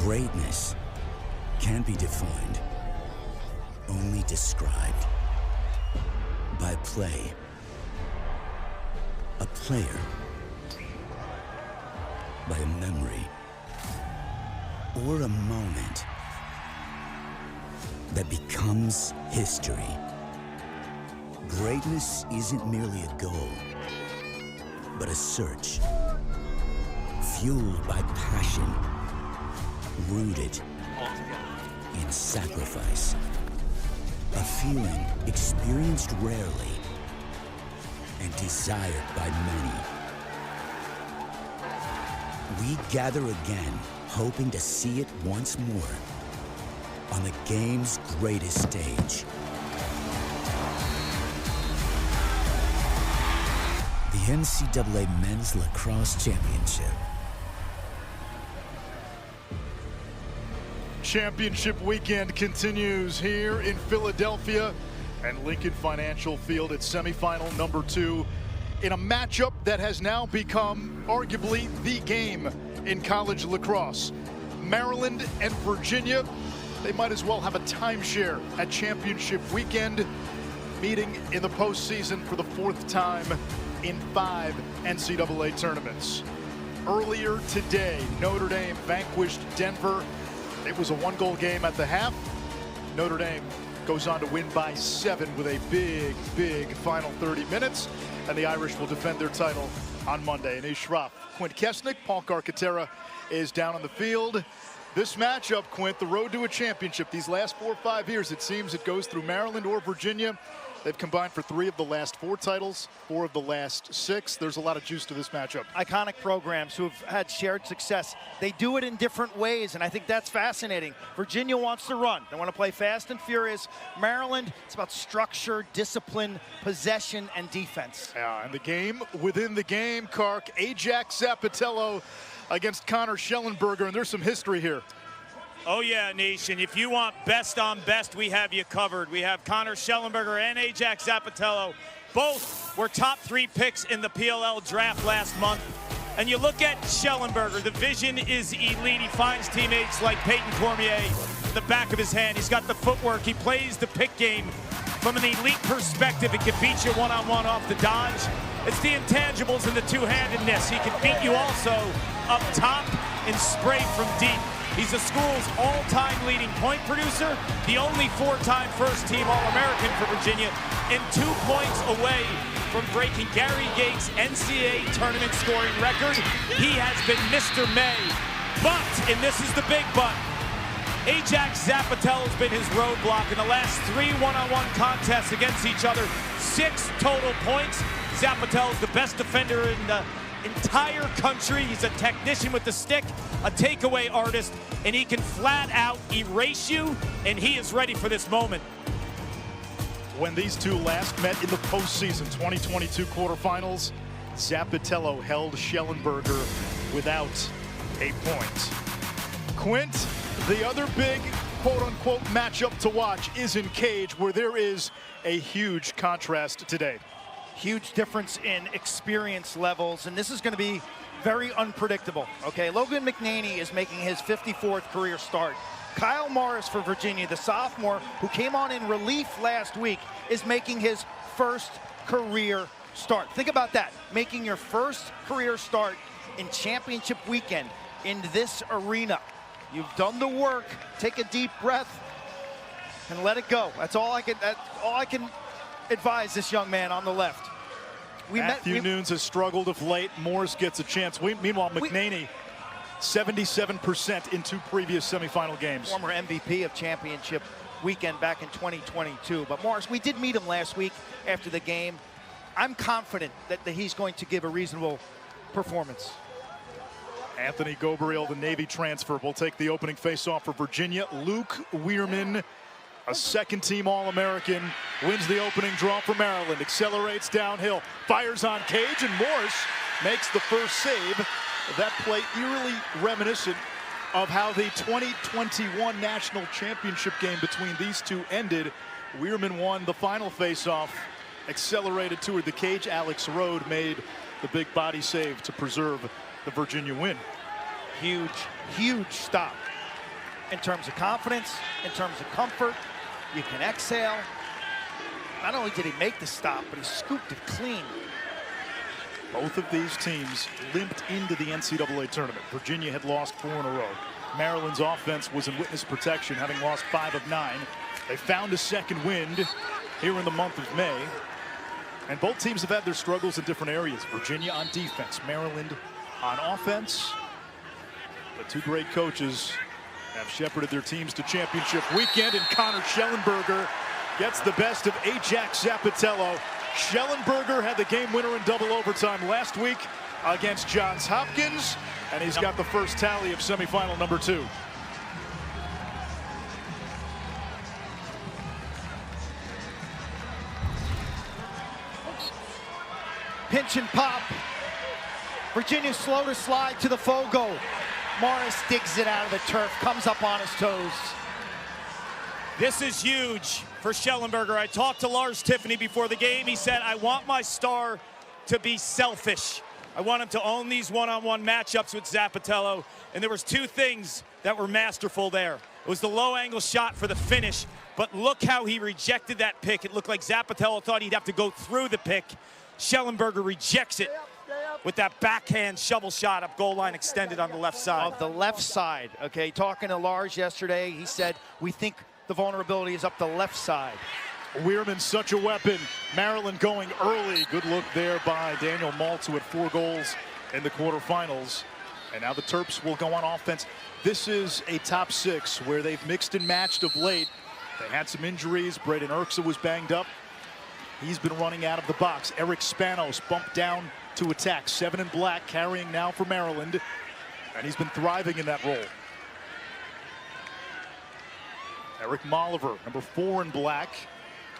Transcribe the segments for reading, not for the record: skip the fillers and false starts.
Greatness can't be defined, only described by play. A player, by a memory, or a moment that becomes history. Greatness isn't merely a goal, but a search, fueled by passion, rooted in sacrifice. A feeling experienced rarely and desired by many. We gather again, hoping to see it once more on the game's greatest stage. The NCAA Men's Lacrosse Championship. Championship weekend continues here in Philadelphia and Lincoln Financial Field at semifinal number 2 in a matchup that has now become arguably the game in college lacrosse. Maryland and Virginia, they might as well have a timeshare at championship weekend, meeting in the postseason for the 4th time in 5 NCAA tournaments. Earlier today, Notre Dame vanquished Denver. It was a 1-goal game at the half. Notre Dame goes on to win by 7 with a big final 30 minutes. And the Irish will defend their title on Monday. Anish, Shroff, Quint, Kessenich, Paul Carcaterra is down on the field. This matchup, Quint, the road to a championship. These last 4 or 5 years, it seems it goes through Maryland or Virginia. They've combined for 3 of the last 4 titles, 4 of the last 6. There's a lot of juice to this matchup. Iconic programs who have had shared success. They do it in different ways, and I think that's fascinating. Virginia wants to run. They want to play fast and furious. Maryland, it's about structure, discipline, possession, and defense. Yeah, and the game within the game, Carc. Ajax Zapatello against Connor Schellenberger, and there's some history here. Oh yeah, Anish, and if you want best on best, we have you covered. We have Connor Schellenberger and Ajax Zapatello. Both were top 3 picks in the PLL draft last month. And you look at Schellenberger, the vision is elite. He finds teammates like Peyton Cormier in the back of his hand. He's got the footwork. He plays the pick game from an elite perspective. He can beat you one-on-one off the dodge. It's the intangibles and the two-handedness. He can beat you also up top and spray from deep. He's the school's all-time leading point producer, the only 4-time first-team All-American for Virginia, and 2 points away from breaking Gary Gates' NCAA tournament scoring record. He has been Mr. May, but, and this is the big but, Ajax Zapatello's been his roadblock in the last 3 one-on-one contests against each other. 6 total points. Zapatello's the best defender in the entire country. He's a technician with the stick, a takeaway artist, and he can flat out erase you, and he is ready for this moment. When these two last met in the postseason 2022 quarterfinals, Zapatello held Schellenberger without a point. Quint, the other big quote-unquote matchup to watch is in cage, where there is a huge contrast today. Huge difference in experience levels, and this is going to be very unpredictable. Okay, Logan McNaney is making his 54th career start. Kyle Morris for Virginia, the sophomore who came on in relief last week, is making his first career start. Think about that, making your first career start in championship weekend in this arena. You've done the work. Take a deep breath and let it go. That's all I can advise this young man on the left. Matthew Nunes has struggled of late. Morris gets a chance. Meanwhile, McNaney, 77% in 2 previous semifinal games. Former MVP of championship weekend back in 2022. But Morris, we did meet him last week after the game. I'm confident that he's going to give a reasonable performance. Anthony Gobriel, the Navy transfer, will take the opening faceoff for Virginia. Luke Weirman, a second-team All-American, wins the opening draw for Maryland, accelerates downhill, fires on cage, and Morris makes the first save. That play eerily reminiscent of how the 2021 national championship game between these two ended. Weirman won the final faceoff, accelerated toward the cage. Alex Rode made the big body save to preserve the Virginia win. Huge, huge stop in terms of confidence, in terms of comfort. You can exhale. Not only did he make the stop, but he scooped it clean. Both of these teams limped into the NCAA tournament. Virginia had lost 4 in a row. Maryland's offense was in witness protection, having lost 5 of 9. They found a second wind here in the month of May. And both teams have had their struggles in different areas. Virginia on defense, Maryland on offense. The two great coaches have shepherded their teams to championship weekend, and Connor Schellenberger gets the best of Ajax Zapatello. Schellenberger had the game winner in double overtime last week against Johns Hopkins, and he's got the first tally of semifinal number 2. Pinch and pop. Virginia slow to slide to the Fogo. Morris digs it out of the turf, comes up on his toes. This is huge for Schellenberger. I talked to Lars Tiffany before the game. He said, I want my star to be selfish. I want him to own these one-on-one matchups with Zapatello. And there was 2 things that were masterful there. It was the low angle shot for the finish, but look how he rejected that pick. It looked like Zapatello thought he'd have to go through the pick. Schellenberger rejects it with that backhand shovel shot up goal line extended on the left side. Of the left side, okay, talking to Lars yesterday, he said, we think the vulnerability is up the left side. Weirman's such a weapon. Maryland going early. Good look there by Daniel Maltz, who had 4 goals in the quarterfinals. And now the Terps will go on offense. This is a top 6 where they've mixed and matched of late. They had some injuries. Braden Erksa was banged up. He's been running out of the box. Eric Spanos bumped down to attack. 7 in black, carrying now for Maryland. And he's been thriving in that role. Eric Molliver, number 4 in black,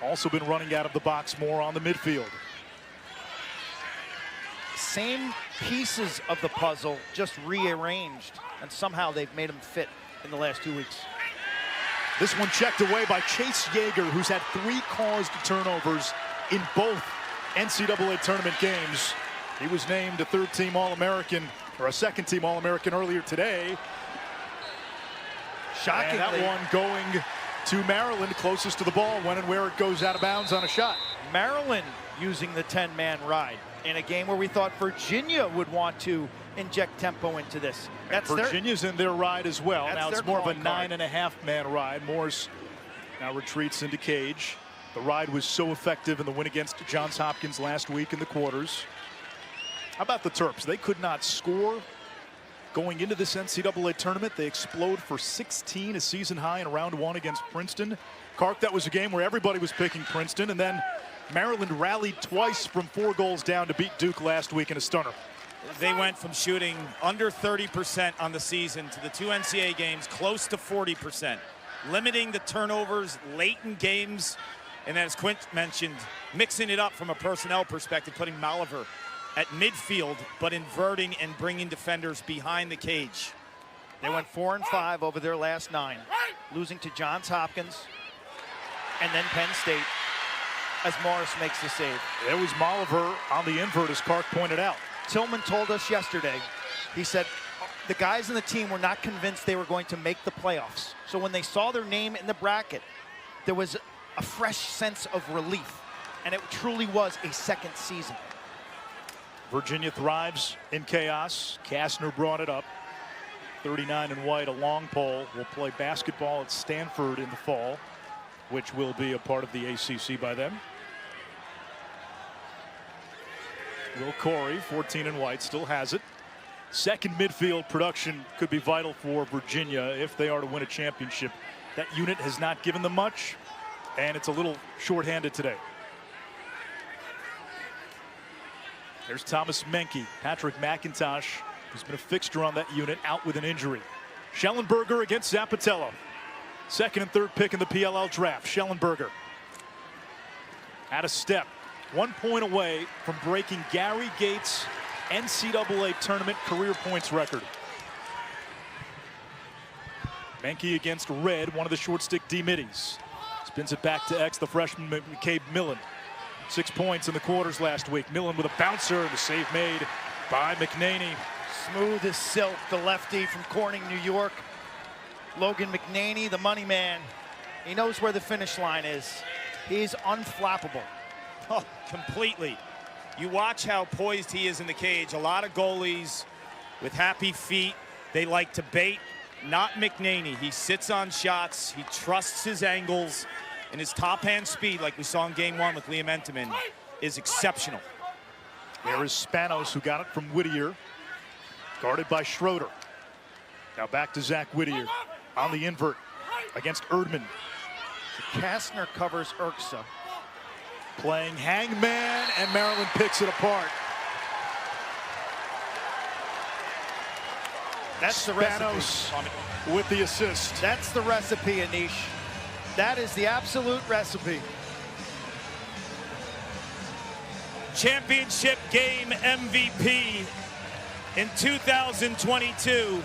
also been running out of the box more on the midfield. Same pieces of the puzzle, just rearranged, and somehow they've made them fit in the last 2 weeks. This one checked away by Chase Yeager, who's had 3 caused turnovers in both NCAA tournament games. He was named a 3rd-team All-American, or a 2nd-team All-American earlier today. Shockingly. And that one going to Maryland, closest to the ball, when and where it goes out of bounds on a shot. Maryland using the 10-man ride in a game where we thought Virginia would want to inject tempo into this. That's Virginia's in their ride as well. Now it's more of a 9.5-man ride. Morris now retreats into cage. The ride was so effective in the win against Johns Hopkins last week in the quarters. How about the Terps? They could not score going into this NCAA tournament. They explode for 16, a season high in round 1 against Princeton. Kark, that was a game where everybody was picking Princeton, and then Maryland rallied twice from 4 goals down to beat Duke last week in a stunner. They went from shooting under 30% on the season to the 2 NCAA games close to 40%, limiting the turnovers late in games, and as Quint mentioned, mixing it up from a personnel perspective, putting Molliver at midfield, but inverting and bringing defenders behind the cage. They went 4 and 5 over their last 9, losing to Johns Hopkins and then Penn State as Morris makes the save. There was Molliver on the invert, as Kark pointed out. Tillman told us yesterday, he said the guys in the team were not convinced they were going to make the playoffs. So when they saw their name in the bracket, there was a fresh sense of relief, and it truly was a 2nd season. Virginia thrives in chaos. Kastner brought it up. 39 in white, a long pole. Will play basketball at Stanford in the fall, which will be a part of the ACC by then. Will Corey, 14 in white, still has it. 2nd midfield production could be vital for Virginia if they are to win a championship. That unit has not given them much, and it's a little shorthanded today. There's Thomas Menke. Patrick McIntosh, who's been a fixture on that unit, out with an injury. Schellenberger against Zapatello. 2nd and 3rd pick in the PLL draft. Schellenberger out of step. 1 point away from breaking Gary Gates' NCAA tournament career points record. Menke against Red, one of the short stick D-middies. Spins it back to X, the freshman McCabe Millen. 6 points in the quarters last week. Millen with a bouncer, and the save made by McNaney. Smooth as silk, the lefty from Corning, New York. Logan McNaney, the money man, he knows where the finish line is. He's unflappable. Oh, completely. You watch how poised he is in the cage. A lot of goalies with happy feet, they like to bait. Not McNaney. He sits on shots. He trusts his angles, and his top hand speed, like we saw in game 1 with Liam Entenmann, is exceptional. There is Spanos, who got it from Whittier, guarded by Schroeder. Now back to Zach Whittier on the invert against Erdman. Kastner covers Urksa. Playing hangman, and Maryland picks it apart. That's the Spanos recipe. with the assist. That's the recipe, Anish. That is the absolute recipe. Championship game MVP in 2022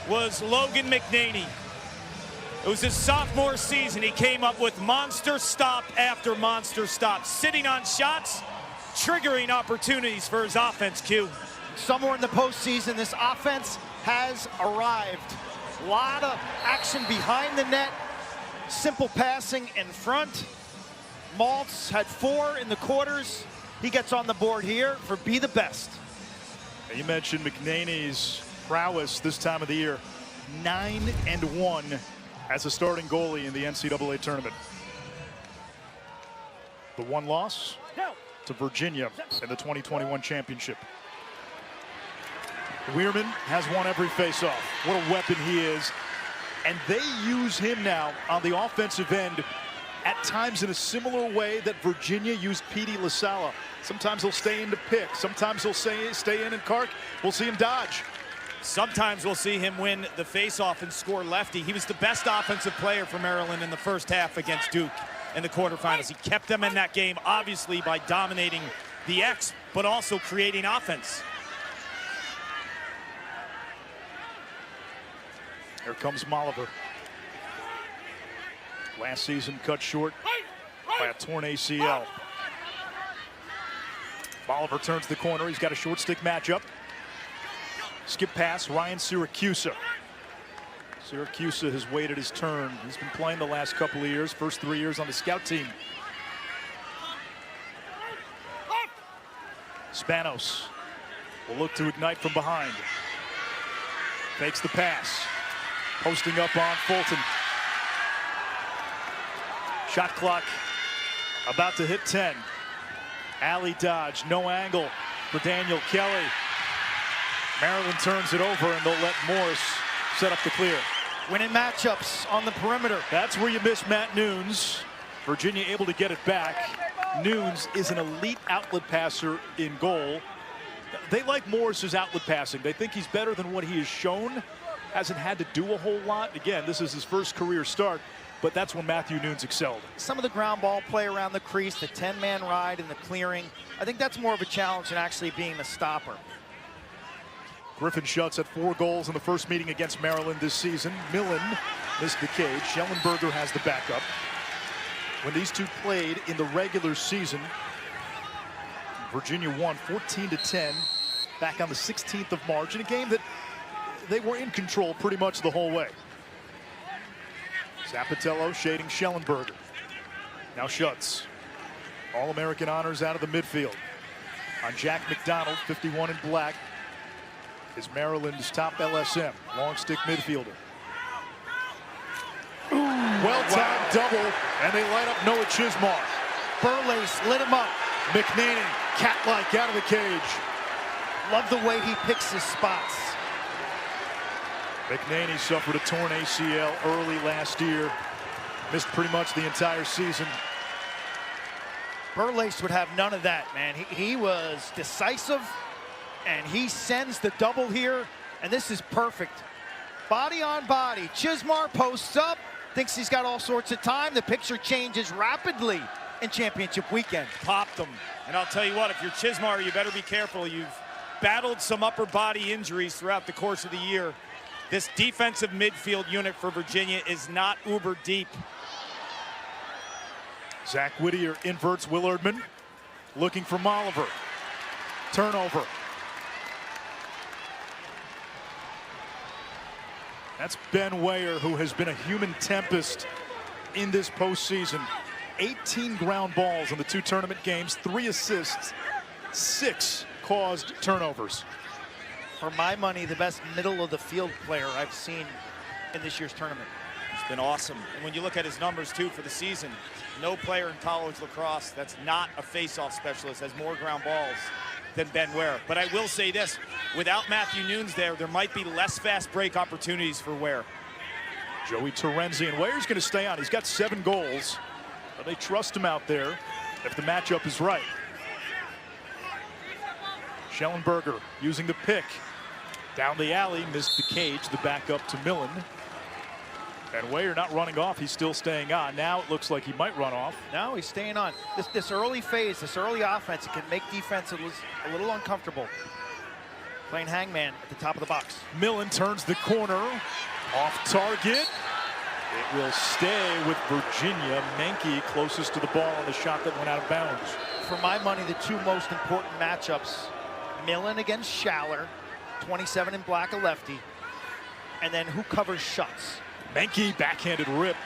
was Logan McNaney. It was his sophomore season. He came up with monster stop after monster stop, sitting on shots, triggering opportunities for his offense, Q. Somewhere in the postseason, this offense has arrived. A lot of action behind the net, simple passing in front. Maltz had 4 in the quarters. He gets on the board here for Be the Best. You mentioned McNaney's prowess this time of the year. 9-1 as a starting goalie in the NCAA tournament. The one loss to Virginia in the 2021 championship. Weirman has won every faceoff. What a weapon he is. And they use him now on the offensive end at times in a similar way that Virginia used Petey LaSala. Sometimes he'll stay in to pick. Sometimes he'll stay in and Carc. We'll see him dodge. Sometimes we'll see him win the faceoff and score lefty. He was the best offensive player for Maryland in the first half against Duke in the quarterfinals. He kept them in that game, obviously, by dominating the X, but also creating offense. Here comes Molliver. Last season cut short by a torn ACL. Molliver turns the corner. He's got a short stick matchup. Skip pass, Ryan Siracusa. Siracusa has waited his turn. He's been playing the last couple of years, first 3 years on the scout team. Spanos will look to ignite from behind. Fakes the pass. Posting up on Fulton. Shot clock about to hit 10. Alley dodge, no angle for Daniel Kelly. Maryland turns it over, and they'll let Morris set up the clear. Winning matchups on the perimeter. That's where you miss Matt Nunes. Virginia able to get it back. Nunes is an elite outlet passer in goal. They like Morris's outlet passing. They think he's better than what he has shown. Hasn't had to do a whole lot. Again, this is his first career start, but that's when Matthew Nunes excelled. Some of the ground ball play around the crease, the 10-man ride and the clearing. I think that's more of a challenge than actually being the stopper. Griffin Schutz at 4 goals in the first meeting against Maryland this season. Millen missed the cage. Schellenberger has the backup. When these two played in the regular season, Virginia won 14-10 back on the 16th of March in a game that they were in control pretty much the whole way. Zapatello shading Schellenberger. Now Schutz. All-American honors out of the midfield. On Jack McDonald, 51 in black, is Maryland's top LSM, long stick midfielder. Well-timed double, and they light up Noah Chismar. Burlace lit him up. McNaney, cat-like out of the cage. Love the way he picks his spots. McNaney suffered a torn ACL early last year. Missed pretty much the entire season. Burlace would have none of that, man. He was decisive, and he sends the double here, and this is perfect. Body on body. Chismar posts up, thinks he's got all sorts of time. The picture changes rapidly in championship weekend. Popped them. And I'll tell you what, if you're Chismar, you better be careful. You've battled some upper body injuries throughout the course of the year. This defensive midfield unit for Virginia is not uber deep. Zach Whittier inverts Willardman, looking for Molliver. Turnover. That's Ben Weyer, who has been a human tempest in this postseason. 18 ground balls in the 2 tournament games, 3 assists, 6 caused turnovers. For my money, the best middle of the field player I've seen in this year's tournament. It's been awesome. And when you look at his numbers too for the season, no player in college lacrosse that's not a face-off specialist has more ground balls than Ben Ware. But I will say this, without Matthew Nunes there might be less fast break opportunities for Ware. Joey Terenzi, and Ware's going to stay on. He's got 7 goals, but they trust him out there if the matchup is right. Schellenberger using the pick. Down the alley, missed the cage, the back up to Millen. And Weyer not running off, he's still staying on. Now it looks like he might run off. No, he's staying on. This early phase, this early offense, it can make defense a little uncomfortable. Playing hangman at the top of the box. Millen turns the corner, off target. It will stay with Virginia. Menke closest to the ball on the shot that went out of bounds. For my money, the 2 most important matchups, Millen against Schaller, 27 in black, a lefty, and then who covers Schutz. Menke backhanded rip.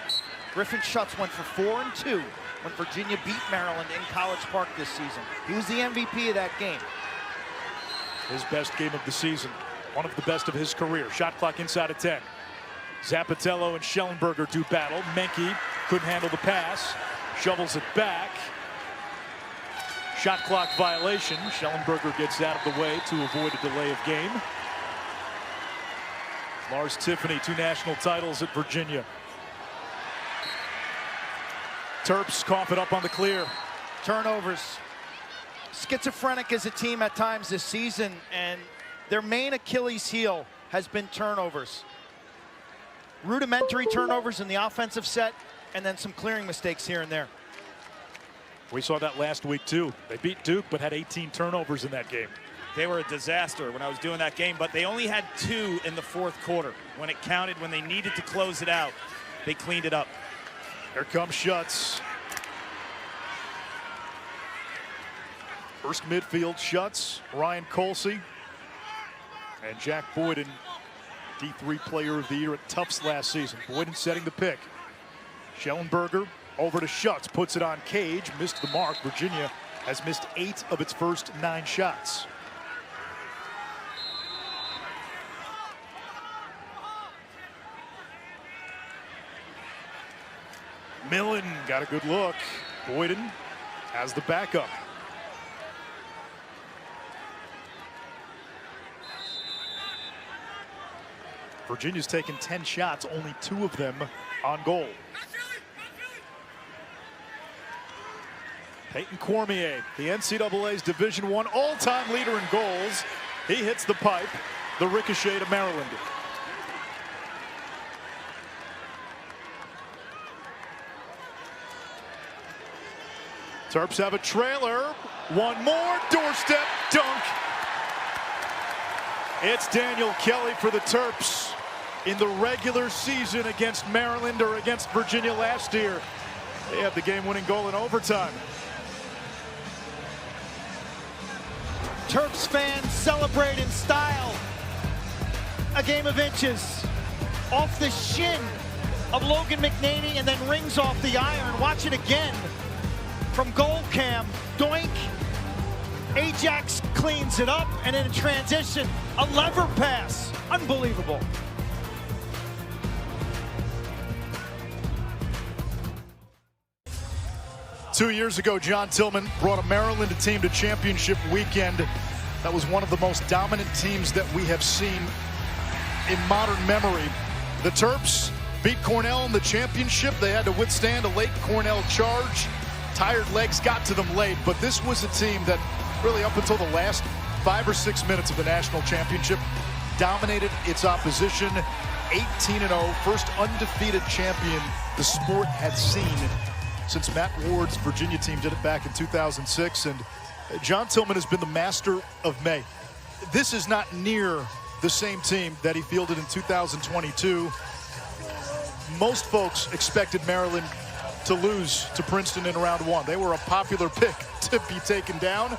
Griffin Schutz went for 4 and 2 when Virginia beat Maryland in College Park this season. He was the MVP of that game. His best game of the season. One of the best of his career. Shot clock inside of 10. Zappatello and Schellenberger do battle. Menke couldn't handle the pass. Shovels it back. Shot clock violation. Schellenberger gets out of the way to avoid a delay of game. Lars Tiffany, 2 national titles at Virginia. Terps cough it up on the clear. Turnovers. Schizophrenic as a team at times this season, and their main Achilles heel has been turnovers. Rudimentary turnovers in the offensive set, and then some clearing mistakes here and there. We saw that last week too. They beat Duke, but had 18 turnovers in that game. They were a disaster when I was doing that game, but they only had 2 in the 4th quarter. When it counted, when they needed to close it out, they cleaned it up. Here comes Schutz. First midfield, Schutz, Ryan Colsey, and Jack Boyden, D3 Player of the Year at Tufts last season. Boyden setting the pick. Schellenberger over to Schutz, puts it on cage, missed the mark. Virginia has missed 8 of its first 9 shots. Millen got a good look. Boyden has the backup. Virginia's taken 10 shots, only 2 of them on goal. Peyton Cormier, the NCAA's Division I all-time leader in goals. He hits the pipe, the ricochet to Maryland. Terps have a trailer. One more doorstep dunk. It's Daniel Kelly for the Terps in the regular season against Maryland or against Virginia last year. They had the game-winning goal in overtime. Terps fans celebrate in style. A game of inches off the shin of Logan McNaney and then rings off the iron. Watch it again from goal cam. Doink. Ajax cleans it up, and in transition, a lever pass. Unbelievable. Two years ago, John Tillman brought a Maryland team to championship weekend. That was one of the most dominant teams that we have seen in modern memory. The Terps beat Cornell in the championship. They had to withstand a late Cornell charge. Tired legs got to them late, but this was a team that really up until the last 5 or 6 minutes of the national championship dominated its opposition. 18-0, first undefeated champion the sport had seen since Matt Ward's Virginia team did it back in 2006. And John Tillman has been the master of May. This is not near the same team that he fielded in 2022. Most folks expected Maryland to lose to Princeton in round 1. They were a popular pick to be taken down.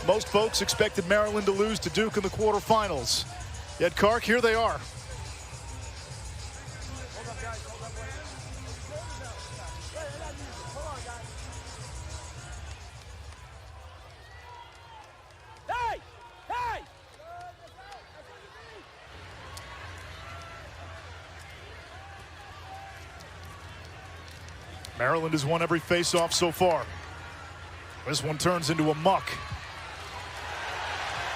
Most folks expected Maryland to lose to Duke in the quarterfinals. Yet, Kark, here they are. Maryland has won every face-off so far. This one turns into a muck.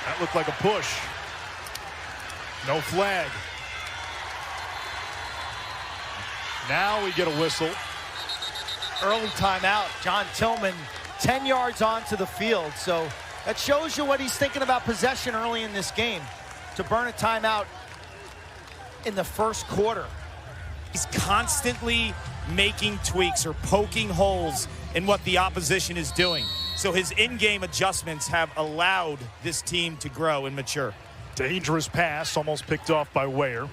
That looked like a push. No flag. Now we get a whistle. Early timeout. John Tillman 10 yards onto the field. So that shows you what he's thinking about possession early in this game. To burn a timeout in the first quarter. He's constantly making tweaks or poking holes in what the opposition is doing. So his in-game adjustments have allowed this team to grow and mature. Dangerous pass, almost picked off by Weyer.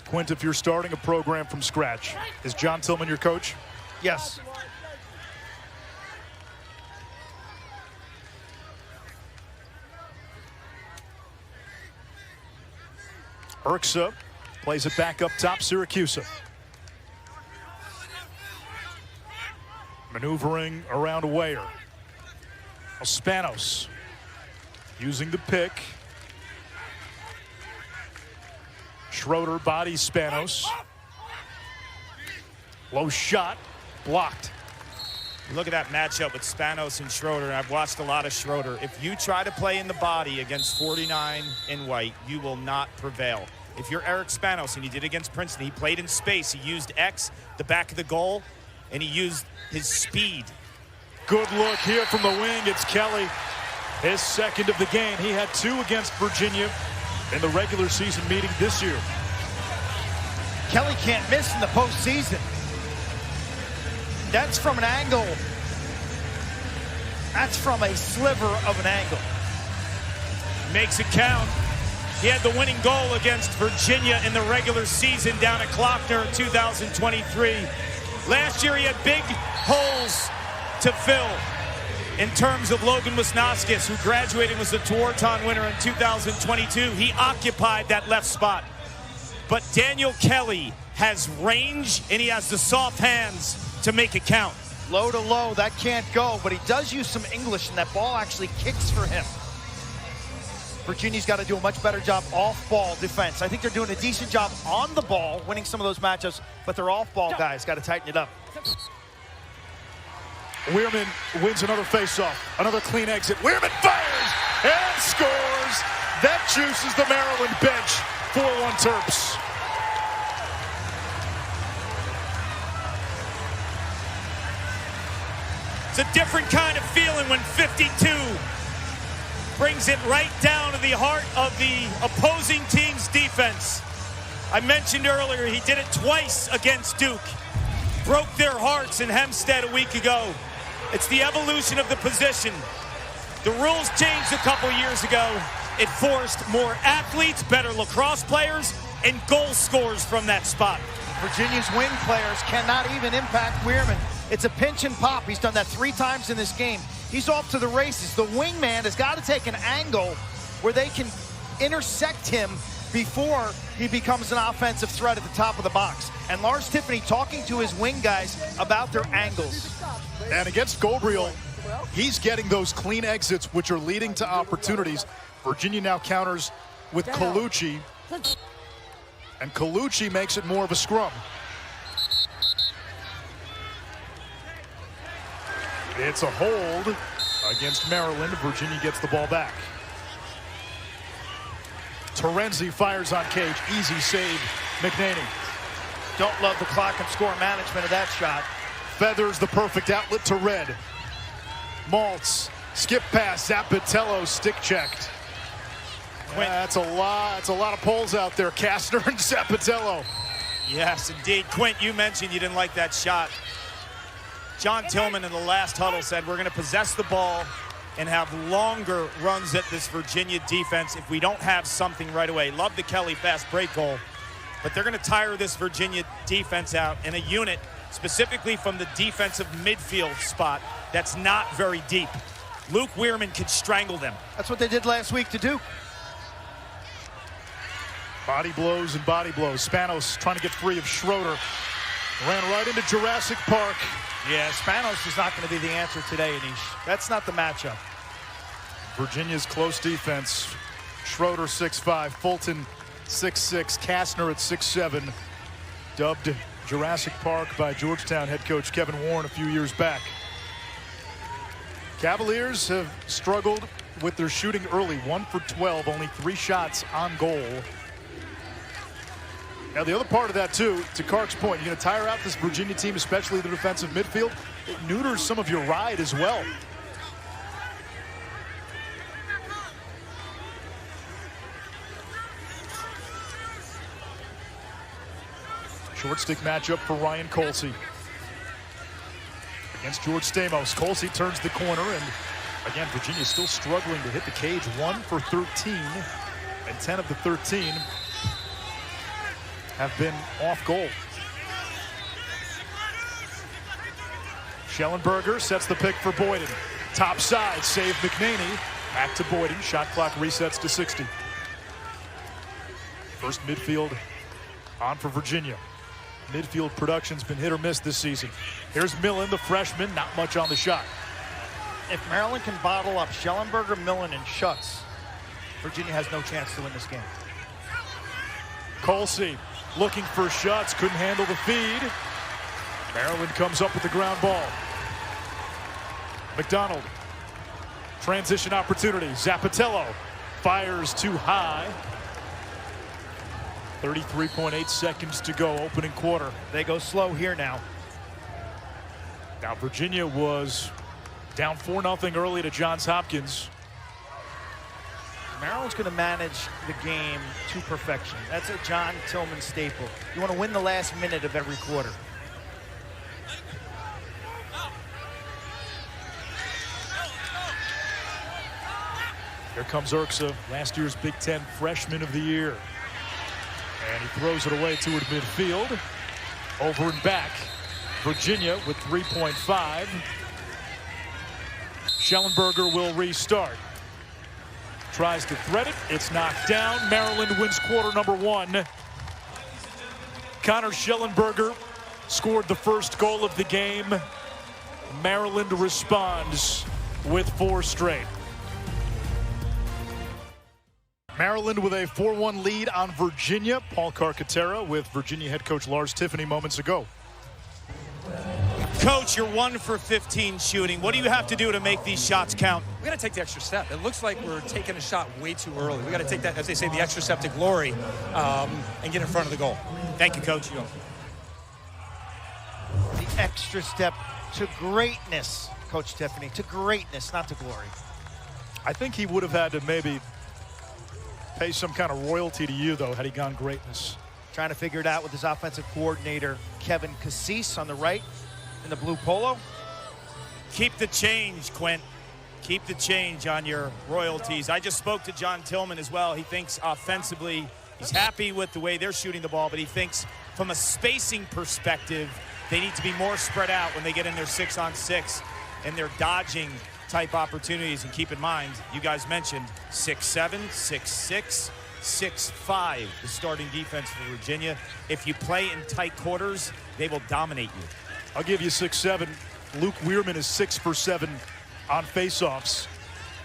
Quint, if you're starting a program from scratch, is John Tillman your coach? Yes. Urksa plays it back up top, Syracuse. Maneuvering around Weyer. Spanos using the pick. Schroeder bodies Spanos. Low shot, blocked. Look at that matchup with Spanos and Schroeder. I've watched a lot of Schroeder. If you try to play in the body against 49 in white, you will not prevail. If you're Eric Spanos, and he did against Princeton, he played in space. He used X, the back of the goal, and he used his speed. Good look here from the wing. It's Kelly, his second of the game. He had 2 against Virginia in the regular season meeting this year. Kelly can't miss in the postseason. That's from an angle. That's from a sliver of an angle. Makes it count. He had the winning goal against Virginia in the regular season down at Klockner in 2023. Last year he had big holes to fill in terms of Logan Wisnauskas, who graduated and was the Tewaaraton winner in 2022. He occupied that left spot. But Daniel Kelly has range, and he has the soft hands to make it count. Low to low, that can't go, but he does use some English, and that ball actually kicks for him. Virginia's got to do a much better job off-ball defense. I think they're doing a decent job on the ball, winning some of those matchups, but their off-ball guys got to tighten it up. Weirman wins another face-off, another clean exit. Weirman fires and scores. That juices the Maryland bench. 4-1 Terps. It's a different kind of feeling when 52 brings it right down to the heart of the opposing team's defense. I mentioned earlier he did it twice against Duke. Broke their hearts in Hempstead a week ago. It's the evolution of the position. The rules changed a couple years ago. It forced more athletes, better lacrosse players, and goal scorers from that spot. Virginia's wing players cannot even impact Weirman. It's a pinch and pop. He's done that 3 times in this game. He's off to the races. The wingman has got to take an angle where they can intersect him before he becomes an offensive threat at the top of the box. And Lars Tiffany talking to his wing guys about their angles. And against Gabriel, he's getting those clean exits, which are leading to opportunities. Virginia now counters with Colucci, and Colucci makes it more of a scrum. It's a hold against Maryland. Virginia gets the ball back. Terenzi fires on Cage. Easy save, McNaney. Don't love the clock and score management of that shot. Feathers the perfect outlet to Red. Maltz, skip pass, Zapatello stick checked. That's a lot of poles out there. Kastner and Zapatello. Yes, indeed. Quint, you mentioned you didn't like that shot. John Tillman in the last huddle said we're going to possess the ball and have longer runs at this Virginia defense if we don't have something right away. Love the Kelly fast break goal, but they're going to tire this Virginia defense out in a unit, specifically from the defensive midfield spot that's not very deep. Luke Weirman could strangle them. That's what they did last week to Duke. Body blows and body blows. Spanos trying to get free of Schroeder. Ran right into Jurassic Park. Yeah, Spanos is not going to be the answer today, Anish. That's not the matchup. Virginia's close defense. Schroeder 6'5", Fulton 6'6", Kastner at 6'7", dubbed Jurassic Park by Georgetown head coach Kevin Warren a few years back. Cavaliers have struggled with their shooting early. 1 for 12, only 3 shots on goal. Now the other part of that too, to Kark's point, you're going to tire out this Virginia team, especially the defensive midfield. It neuters some of your ride as well. Short stick matchup for Ryan Colsey against George Stamos. Colsey turns the corner, and again, Virginia still struggling to hit the cage. 1 for 13, and 10 of the 13 have been off goal. Schellenberger sets the pick for Boyden. Top side, save McNaney. Back to Boyden. Shot clock resets to 60. First midfield on for Virginia. Midfield production's been hit or miss this season. Here's Millen, the freshman, not much on the shot. If Maryland can bottle up Schellenberger, Millen, and Schutz, Virginia has no chance to win this game. Colsey looking for Schutz, couldn't handle the feed. Maryland comes up with the ground ball. McDonald, transition opportunity. Zappatello fires too high. 33.8 seconds to go, opening quarter. They go slow here now. Now Virginia was down 4-0 early to Johns Hopkins. Maryland's going to manage the game to perfection. That's a John Tillman staple. You want to win the last minute of every quarter. Here comes Urksa, last year's Big Ten Freshman of the Year. And he throws it away toward midfield. Over and back. Virginia with 3.5. Schellenberger will restart. Tries to thread it. It's knocked down. Maryland wins quarter number 1. Connor Schellenberger scored the first goal of the game. Maryland responds with 4 straight. Maryland with a 4-1 lead on Virginia. Paul Carcaterra with Virginia head coach Lars Tiffany moments ago. Coach, you're 1 for 15 shooting. What do you have to do to make these shots count? We got to take the extra step. It looks like we're taking a shot way too early. We got to take that, as they say, the extra step to glory and get in front of the goal. Thank you, Coach. The extra step to greatness, Coach Tiffany, to greatness, not to glory. I think he would have had to maybe pay some kind of royalty to you, though, had he gone greatness. Trying to figure it out with his offensive coordinator, Kevin Kessenich, on the right in the blue polo. Keep the change, Quint. Keep the change on your royalties. I just spoke to John Tillman as well. He thinks offensively, he's happy with the way they're shooting the ball, but he thinks from a spacing perspective, they need to be more spread out when they get in their 6-on-6 and they're dodging type opportunities. And keep in mind, you guys mentioned 6'7", 6'6", 6'5", the starting defense for Virginia. If you play in tight quarters, they will dominate you. I'll give you 6'7". Luke Weirman is 6 for 7 on faceoffs.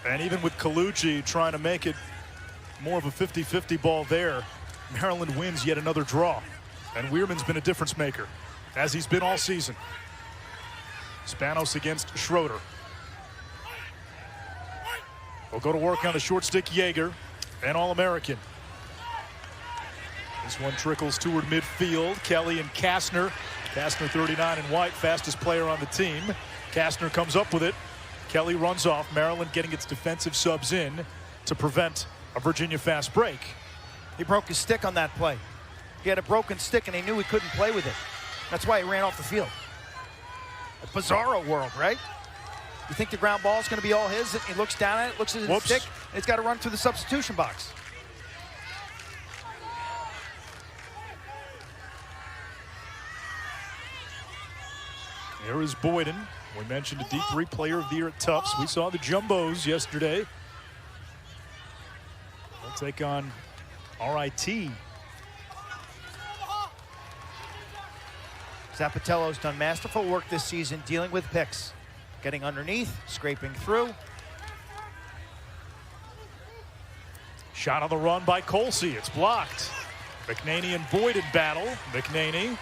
And even with Colucci trying to make it more of a 50-50 ball there, Maryland wins yet another draw. And Weirman's been a difference maker, as he's been all season. Spanos against Schroeder. We'll go to work on the short stick. Yeager, an All-American. This one trickles toward midfield. Kelly and Kastner. Kastner 39 and white, fastest player on the team. Kastner comes up with it. Kelly runs off. Maryland getting its defensive subs in to prevent a Virginia fast break. He broke his stick on that play. He had a broken stick and he knew he couldn't play with it. That's why he ran off the field. A bizarro world, right? You think the ground ball is going to be all his? He looks down at it, looks at his stick, and he's got to run through the substitution box. Here is Boyden. We mentioned a D3 player of the year at Tufts. We saw the Jumbos yesterday. They'll take on RIT. Zappatello's done masterful work this season dealing with picks. Getting underneath, scraping through. Shot on the run by Colsey. It's blocked. McNaney and Boyden battle. McNaney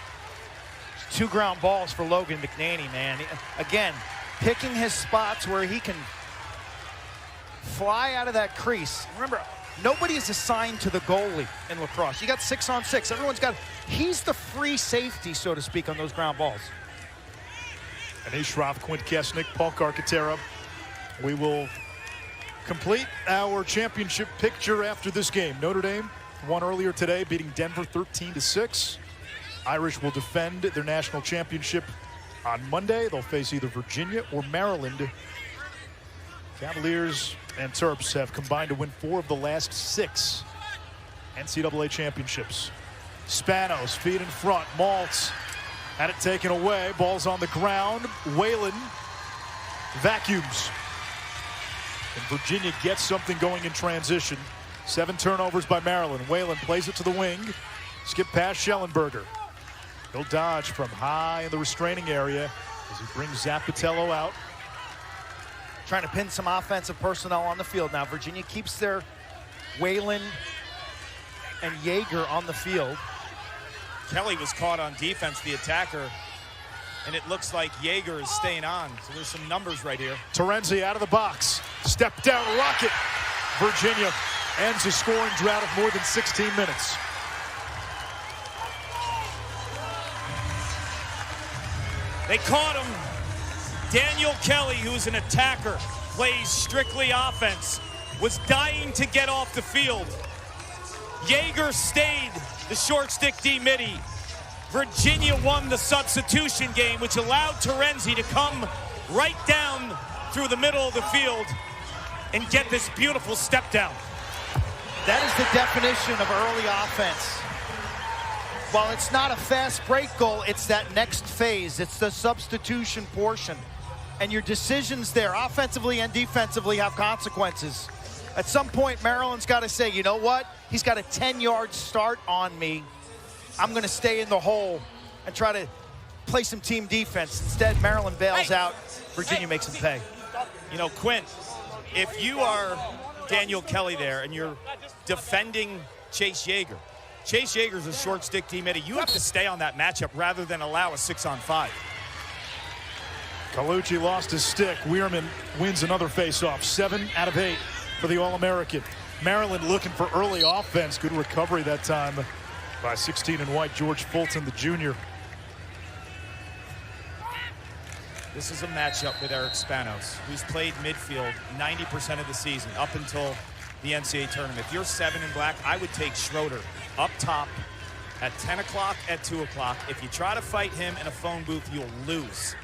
2 ground balls for Logan McNaney, man. Again, picking his spots where he can fly out of that crease. Remember, nobody is assigned to the goalie in lacrosse. You got 6-on-6. He's the free safety, so to speak, on those ground balls. Anish, Shroff, Quint, Kessenich, Paul Carcaterra. We will complete our championship picture after this game. Notre Dame won earlier today, beating Denver 13-6. Irish will defend their national championship on Monday. They'll face either Virginia or Maryland. Cavaliers and Terps have combined to win 4 of the last 6 NCAA championships. Spanos, feet in front. Maltz had it taken away. Ball's on the ground. Whalen vacuums. And Virginia gets something going in transition. 7 turnovers by Maryland. Whalen plays it to the wing. Skip past Schellenberger. He'll dodge from high in the restraining area as he brings Zappitello out. Trying to pin some offensive personnel on the field now. Virginia keeps their Whalen and Jaeger on the field. Kelly was caught on defense, the attacker, and it looks like Jaeger is staying on. So there's some numbers right here. Terenzi out of the box. Step down rocket. Virginia ends a scoring drought of more than 16 minutes. They caught him. Daniel Kelly, who's an attacker, plays strictly offense, was dying to get off the field. Jaeger stayed the short stick D-midi. Virginia won the substitution game, which allowed Terenzi to come right down through the middle of the field and get this beautiful step down. That is the definition of early offense. While it's not a fast break goal, it's that next phase. It's the substitution portion. And your decisions there, offensively and defensively, have consequences. At some point, Maryland's got to say, you know what? He's got a 10-yard start on me. I'm going to stay in the hole and try to play some team defense. Instead, Maryland bails out. Virginia makes him pay. You know, Quint, if you are Daniel Kelly there and you're defending Chase Jaeger, Chase Jaeger's a short stick D-midi. You have to stay on that matchup rather than allow a 6-on-5. Colucci lost his stick. Weirman wins another face-off. 7 out of 8 for the All-American. Maryland looking for early offense. Good recovery that time by 16 and white George Fulton, the junior. This is a matchup with Eric Spanos, who's played midfield 90% of the season up until the NCAA tournament. If you're 7 in black, I would take Schroeder up top at 10 o'clock, at 2 o'clock. If you try to fight him in a phone booth, you'll lose.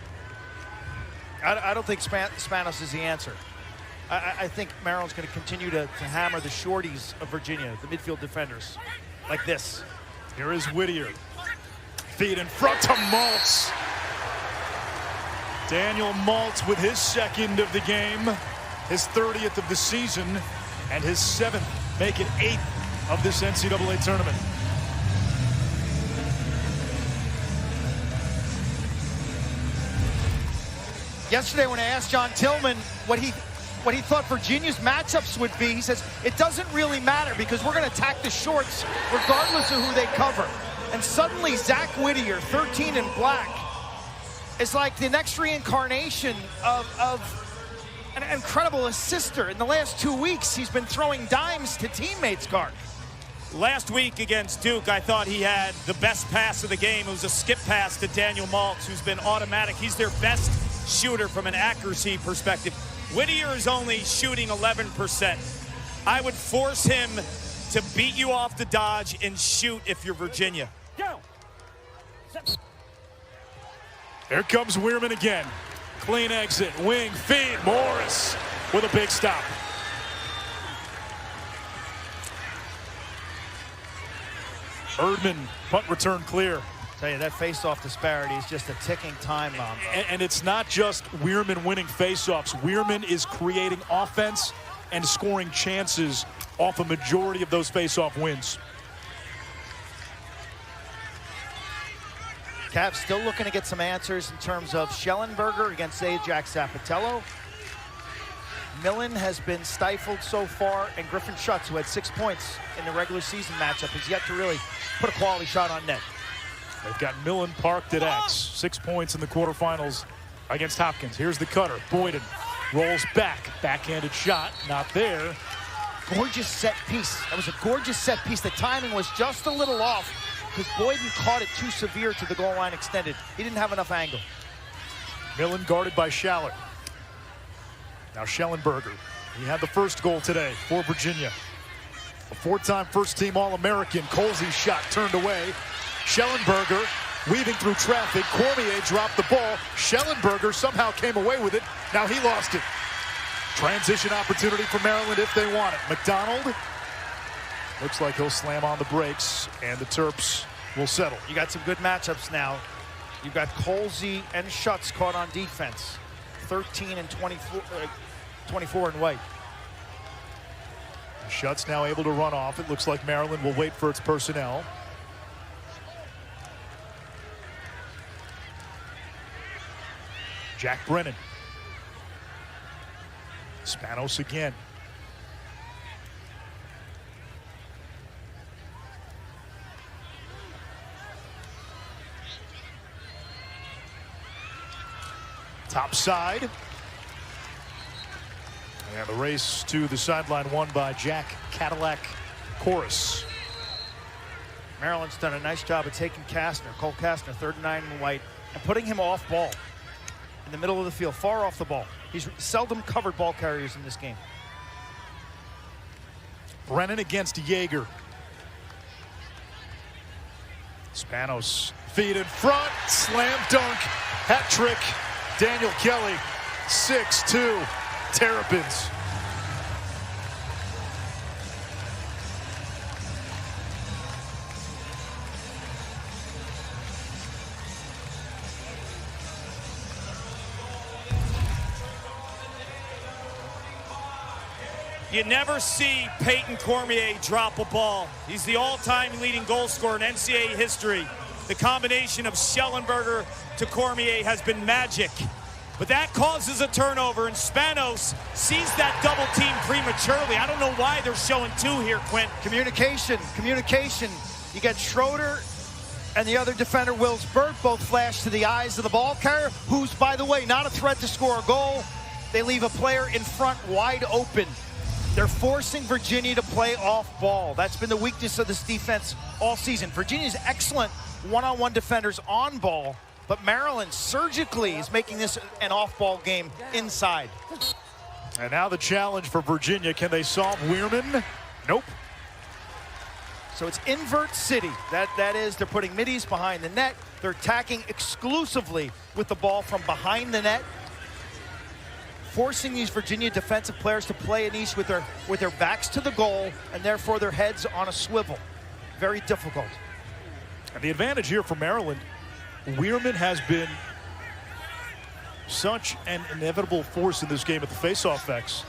I don't think Spanos is the answer. I think Maryland's going to continue to hammer the shorties of Virginia, the midfield defenders, like this. Here is Whittier. Feet in front to Maltz. Daniel Maltz with his 2nd of the game, his 30th of the season, and his 7th, make it 8th of this NCAA tournament. Yesterday when I asked John Tillman what he thought Virginia's matchups would be, he says, it doesn't really matter because we're going to attack the shorts regardless of who they cover. And suddenly Zach Whittier, 13 in black, is like the next reincarnation of an incredible assister. In the last 2 weeks, he's been throwing dimes to teammates, Garth. Last week against Duke, I thought he had the best pass of the game. It was a skip pass to Daniel Maltz, who's been automatic. He's their best shooter from an accuracy perspective. Whittier is only shooting 11%. I would force him to beat you off the dodge and shoot if you're Virginia. Here comes Weirman again. Clean exit, wing, feed, Morris with a big stop. Erdman, punt return clear. Tell you, that face-off disparity is just a ticking time bomb. And it's not just Weirman winning face-offs. Weirman is creating offense and scoring chances off a majority of those face-off wins. Cavs still looking to get some answers in terms of Schellenberger against Ajax Zappitello. Millen has been stifled so far, and Griffin Schutz, who had 6 points in the regular season matchup, has yet to really put a quality shot on net. They've got Millen parked at X. 6 points in the quarterfinals against Hopkins. Here's the cutter. Boyden rolls back. Backhanded shot. Not there. Gorgeous set piece. That was a gorgeous set piece. The timing was just a little off because Boyden caught it too severe to the goal line extended. He didn't have enough angle. Millen guarded by Schaller. Now Schellenberger. He had the first goal today for Virginia. A 4-time first-team All-American. Colsey's shot turned away. Schellenberger weaving through traffic. Cormier dropped the ball. Schellenberger somehow came away with it. Now he lost it. Transition opportunity for Maryland if they want it. McDonald looks like he'll slam on the brakes, and the Terps will settle. You got some good matchups now. You've got Colsey and Schutz caught on defense. 13 and 24 in white. Schutz now able to run off. It looks like Maryland will wait for its personnel. Jack Brennan. Spanos again. Top side. And the race to the sideline won by Jack Cadillac Chorus. Maryland's done a nice job of taking Kastner, Cole Kastner, 3rd and 9 in white, and putting him off ball in the middle of the field, far off the ball. He's seldom covered ball carriers in this game. Brennan against Yeager. Spanos feed in front, slam dunk, hat trick. Daniel Kelly, 6-2, Terrapins. You never see Peyton Cormier drop a ball. He's the all-time leading goal scorer in NCAA history. The combination of Schellenberger to Cormier has been magic. But that causes a turnover, and Spanos sees that double team prematurely. I don't know why they're showing 2 here, Quint. Communication. You get Schroeder and the other defender, Wills Burt, both flash to the eyes of the ball carrier, who's, by the way, not a threat to score a goal. They leave a player in front wide open. They're forcing Virginia to play off ball. That's been the weakness of this defense all season. Virginia's excellent one-on-one defenders on ball, but Maryland surgically is making this an off-ball game inside. And now the challenge for Virginia. Can they solve Weirman? Nope. So it's invert city. That is, they're putting middies behind the net. They're attacking exclusively with the ball from behind the net, forcing these Virginia defensive players to play Anish with their backs to the goal and therefore their heads on a swivel. Very difficult. And the advantage here for Maryland, Weirman has been such an inevitable force in this game at the faceoff X.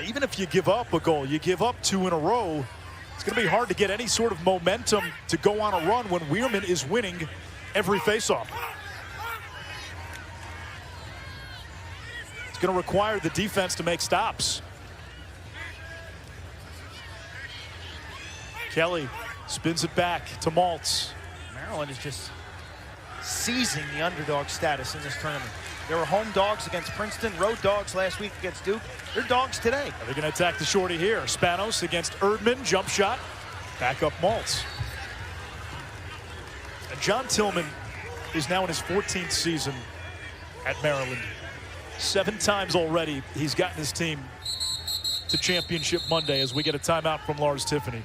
Even if you give up a goal, you give up 2 in a row, it's going to be hard to get any sort of momentum to go on a run when Weirman is winning every faceoff. It's going to require the defense to make stops. Kelly spins it back to Maltz. Maryland is just seizing the underdog status in this tournament. They were home dogs against Princeton, road dogs last week against Duke. They're dogs today. They're going to attack the shorty here. Spanos against Erdman, jump shot, back up Maltz. And John Tillman is now in his 14th season at Maryland. 7 times already he's gotten his team to Championship Monday as we get a timeout from Lars Tiffany.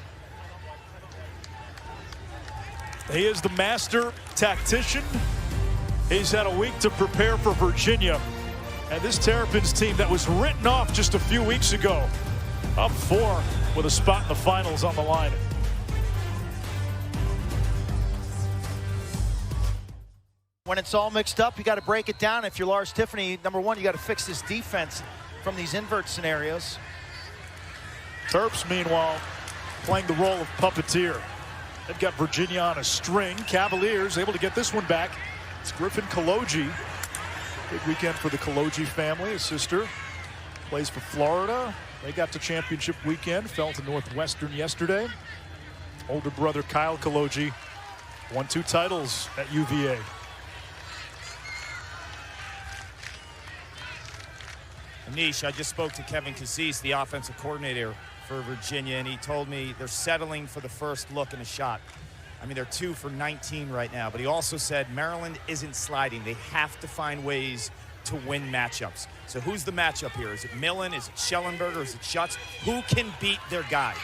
He is the master tactician. He's had a week to prepare for Virginia. And this Terrapins team that was written off just a few weeks ago, up 4 with a spot in the finals on the line. When it's all mixed up, you got to break it down. If you're Lars Tiffany, number one, you got to fix this defense from these invert scenarios. Terps, meanwhile, playing the role of puppeteer. They've got Virginia on a string. Cavaliers able to get this one back. It's Griffin Kaloji. Big weekend for the Kaloji family. His sister plays for Florida. They got to championship weekend. Fell to Northwestern yesterday. Older brother Kyle Kaloji Won 2 titles at UVA. Anish, I just spoke to Kevin Kessenich, the offensive coordinator for Virginia, and he told me they're settling for the first look and a shot. I mean, they're 2 for 19 right now, but he also said Maryland isn't sliding. They have to find ways to win matchups. So who's the matchup here? Is it Millen? Is it Schellenberger? Is it Schutz? Who can beat their guy?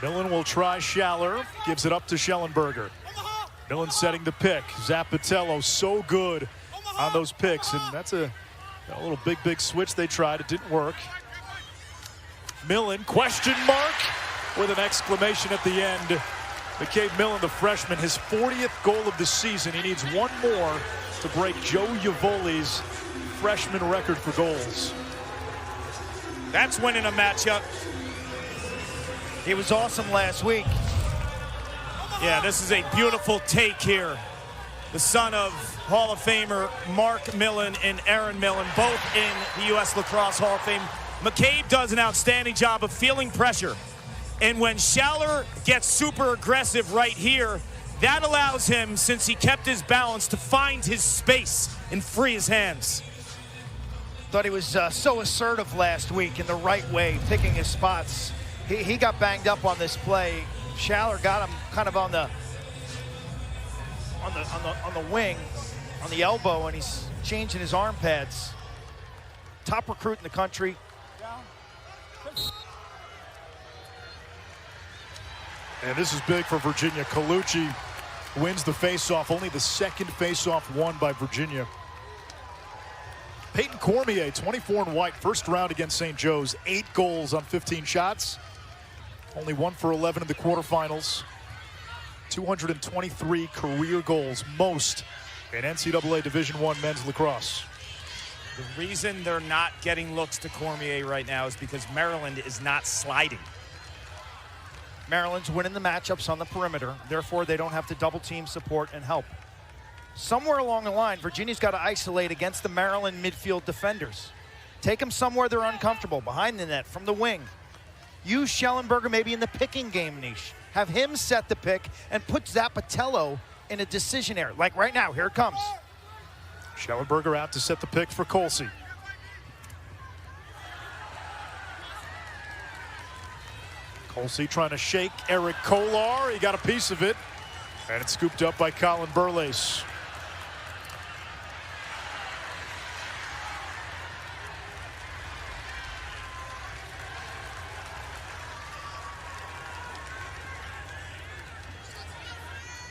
Millen will try Schaller, gives it up to Schellenberger. Millen setting the pick. Zappitello so good on those picks, and that's a little big switch they tried. It didn't work. Millen, question mark, with an exclamation at the end. McCabe Millen, the freshman, his 40th goal of the season. He needs 1 more to break Joe Yavoli's freshman record for goals. That's winning a matchup. He was awesome last week. Yeah, this is a beautiful take here. The son of Hall of Famer Mark Millen and Aaron Millen, both in the U.S. Lacrosse Hall of Fame. McCabe does an outstanding job of feeling pressure. And when Schaller gets super aggressive right here, that allows him, since he kept his balance, to find his space and free his hands. Thought he was so assertive last week in the right way, picking his spots. He got banged up on this play. Schaller got him kind of on the wing, on the elbow, and he's changing his arm pads. Top recruit in the country. And this is big for Virginia. Colucci wins the faceoff, only the 2nd faceoff won by Virginia. Peyton Cormier, 24 and white, first round against St. Joe's, 8 goals on 15 shots. Only 1 for 11 in the quarterfinals. 223 career goals, most in NCAA Division I men's lacrosse. The reason they're not getting looks to Cormier right now is because Maryland is not sliding. Maryland's winning the matchups on the perimeter. Therefore, they don't have to double team, support, and help. Somewhere along the line, Virginia's got to isolate against the Maryland midfield defenders. Take them somewhere they're uncomfortable, behind the net, from the wing. Use Schellenberger maybe in the picking game niche. Have him set the pick and put Zappitello in a decision area. Like right now, here it comes. Schellenberger out to set the pick for Colsey. Colsey trying to shake Eric Kolar. He got a piece of it. And it's scooped up by Colin Burlace.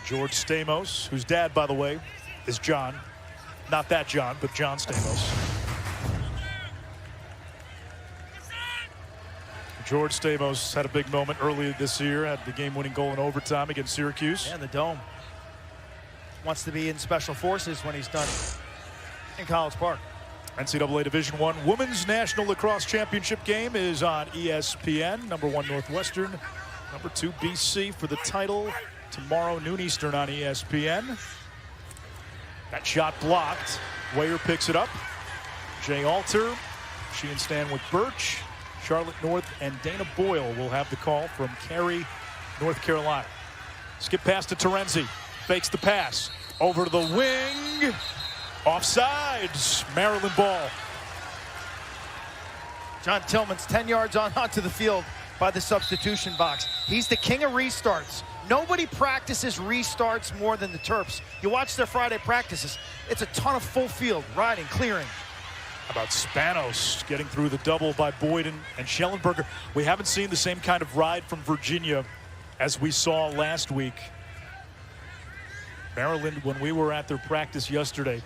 George Stamos, whose dad, by the way, is John. Not that John, but John Stamos. George Stamos had a big moment earlier this year, had the game-winning goal in overtime against Syracuse. Yeah, the Dome. Wants to be in Special Forces when he's done in College Park. NCAA Division I Women's National Lacrosse Championship game is on ESPN. Number 1 Northwestern, number 2 BC for the title. Tomorrow, noon Eastern on ESPN. That shot blocked. Weyer picks it up. Jay Alter, she and Stanwick Birch. Charlotte North and Dana Boyle will have the call from Cary, North Carolina. Skip pass to Terenzi. Fakes the pass. Over to the wing. Offsides. Maryland ball. John Tillman's 10 yards onto the field by the substitution box. He's the king of restarts. Nobody practices restarts more than the Terps. You watch their Friday practices. It's a ton of full field, riding, clearing. How about Spanos getting through the double by Boyden and Schellenberger? We haven't seen the same kind of ride from Virginia as we saw last week. Maryland, when we were at their practice yesterday,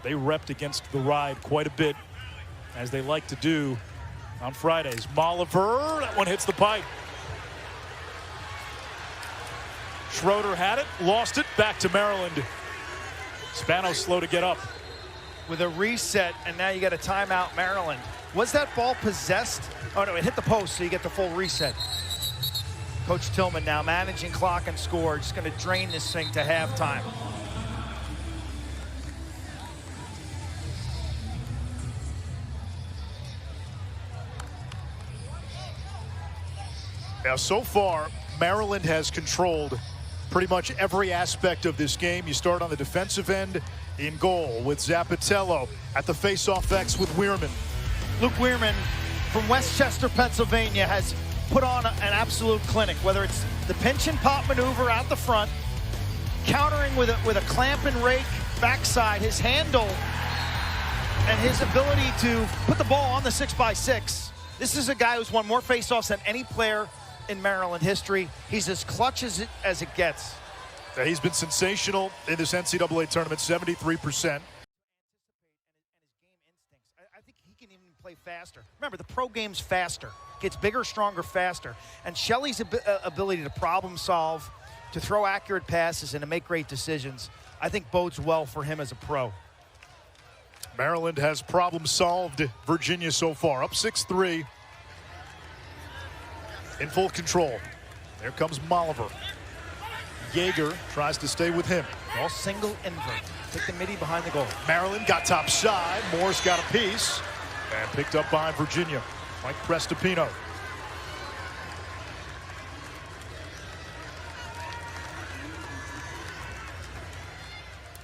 they repped against the ride quite a bit, as they like to do on Fridays. Molliver, that one hits the pipe. Schroeder had it, lost it, back to Maryland. Spanos slow to get up. With a reset, and now you got a timeout, Maryland. Was that ball possessed? Oh no, it hit the post, so you get the full reset. Coach Tillman now managing clock and score, just gonna drain this thing to halftime. Now, so far, Maryland has controlled pretty much every aspect of this game. You start on the defensive end, in goal with Zappitello, at the face-off X with Weirman. Luke Weirman from Westchester, Pennsylvania, has put on an absolute clinic, whether it's the pinch and pop maneuver out the front, countering with a clamp and rake backside, his handle, and his ability to put the ball on the 6x6. This is a guy who's won more faceoffs than any player in Maryland history. He's as clutch as it gets. He's been sensational in this NCAA tournament, 73%. I think he can even play faster. Remember, the pro game's faster. Gets bigger, stronger, faster. And Shelley's ability to problem solve, to throw accurate passes, and to make great decisions, I think bodes well for him as a pro. Maryland has problem solved Virginia so far, up 6-3. In full control. There comes Molliver. Yeager tries to stay with him. All single invert. Take the midi behind the goal. Maryland got top side. Morris got a piece. And picked up by Virginia. Mike Prestopino.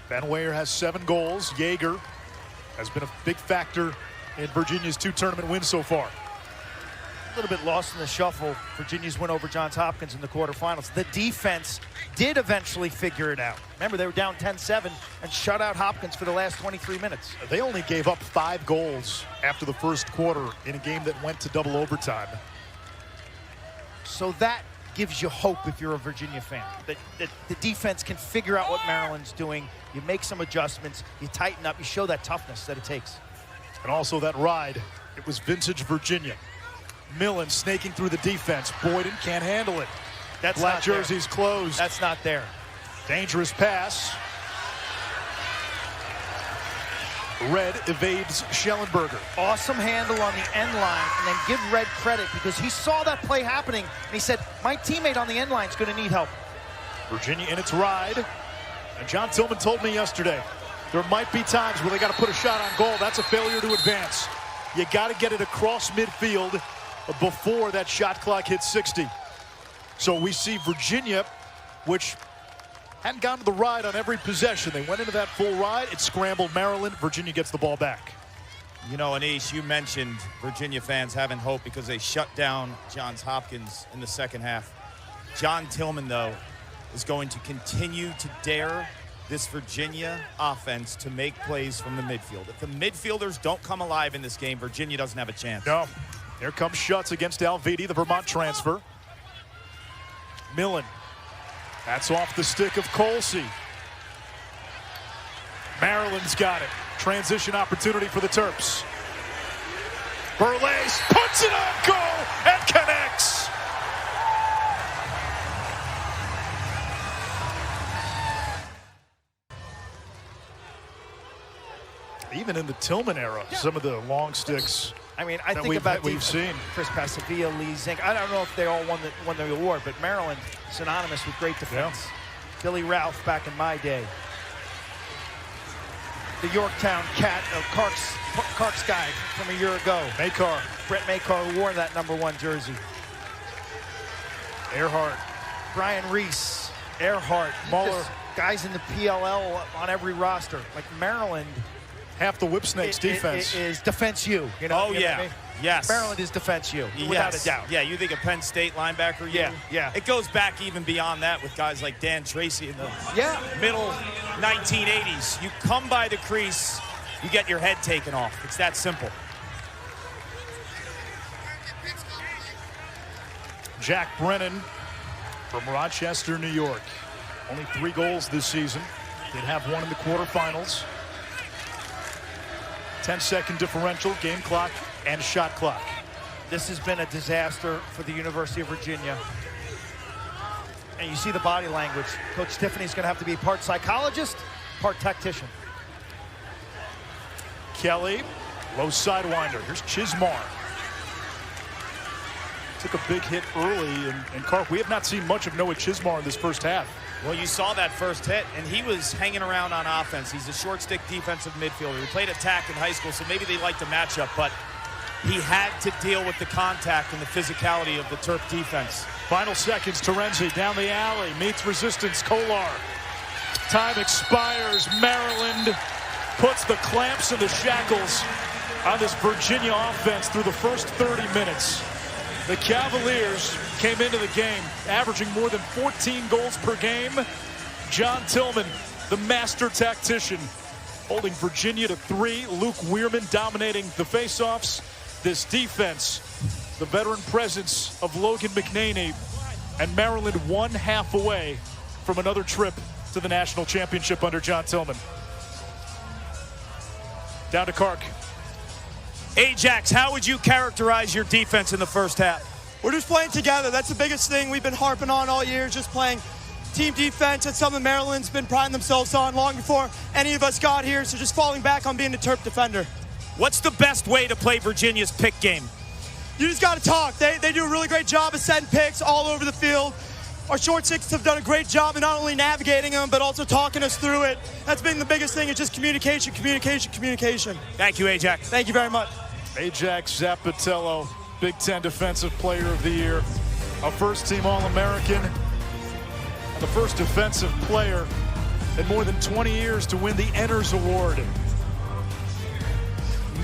Van Weyer has 7 goals. Yeager has been a big factor in Virginia's 2 tournament wins so far. A little bit lost in the shuffle. Virginia's win over Johns Hopkins in the quarterfinals. The defense did eventually figure it out. Remember, they were down 10-7 and shut out Hopkins for the last 23 minutes. They only gave up 5 goals after the first quarter in a game that went to double overtime. So that gives you hope if you're a Virginia fan, that the defense can figure out what Maryland's doing. You make some adjustments, you tighten up, you show that toughness that it takes. And also that ride, it was vintage Virginia. Millen snaking through the defense. Boyden can't handle it. That's Black not jersey's there. closed. That's not there. Dangerous pass. Red evades Schellenberger. Awesome handle on the end line, and then give Red credit because he saw that play happening, and he said, my teammate on the end line is going to need help. Virginia in its ride. And John Tillman told me yesterday, there might be times where they got to put a shot on goal. That's a failure to advance. You got to get it across midfield before that shot clock hits 60. So we see Virginia, which hadn't gone to the ride on every possession. They went into that full ride. It scrambled Maryland. Virginia gets the ball back. You know, Anish, you mentioned Virginia fans having hope because they shut down Johns Hopkins in the second half. John Tillman, though, is going to continue to dare this Virginia offense to make plays from the midfield. If the midfielders don't come alive in this game, Virginia doesn't have a chance. No. Here comes Schutz against Alviti, the Vermont transfer. Millen. That's off the stick of Colsey. Maryland's got it. Transition opportunity for the Terps. Burles puts it on goal and connects. Even in the Tillman era, some of the long sticks. I mean, I think about we've seen Chris Pasavia, Lee Zink. I don't know if they all won the award, but Maryland synonymous with great defense. Yeah. Billy Ralph back in my day. The Yorktown Cat of Kark's guy from a year ago. Makar. Brett Makar, who wore that #1 jersey. Earhart. Brian Reese. Earhart. Muller. Guys in the PLL on every roster. Like Maryland. Half the Whipsnakes defense is defense U. You know, oh, yeah. I mean? Yes. Maryland is defense U, without a doubt. Yeah, you think of Penn State linebacker U? Yeah. It goes back even beyond that with guys like Dan Tracy in the middle 1980s. You come by the crease, you get your head taken off. It's that simple. Jack Brennan from Rochester, New York. Only 3 goals this season. Did have 1 in the quarterfinals. 10-second differential, game clock, and shot clock. This has been a disaster for the University of Virginia. And you see the body language. Coach Tiffany's going to have to be part psychologist, part tactician. Kelly, low sidewinder. Here's Chismar. Took a big hit early, and Carp, we have not seen much of Noah Chismar in this first half. Well, you saw that first hit, and he was hanging around on offense. He's a short-stick defensive midfielder. He played attack in high school, so maybe they liked the matchup, but he had to deal with the contact and the physicality of the Terp defense. Final seconds, Terenzi down the alley, meets resistance, Kolar. Time expires, Maryland puts the clamps and the shackles on this Virginia offense through the first 30 minutes. The Cavaliers came into the game averaging more than 14 goals per game. John Tillman, the master tactician, holding Virginia to 3. Luke Weirman dominating the faceoffs. This defense, the veteran presence of Logan McNaney, and Maryland 1 half away from another trip to the national championship under John Tillman. Down to Kark. Ajax, how would you characterize your defense in the first half? We're just playing together. That's the biggest thing we've been harping on all year, just playing team defense. That's something Maryland's been priding themselves on long before any of us got here, so just falling back on being a Terp defender. What's the best way to play Virginia's pick game? You just got to talk. They do a really great job of setting picks all over the field. Our short sixes have done a great job of not only navigating them, but also talking us through it. That's been the biggest thing, is just communication, communication, communication. Thank you, Ajax. Thank you very much. Ajax Zapatello, Big Ten Defensive Player of the Year, a first-team All-American, and the first defensive player in more than 20 years to win the Enners Award.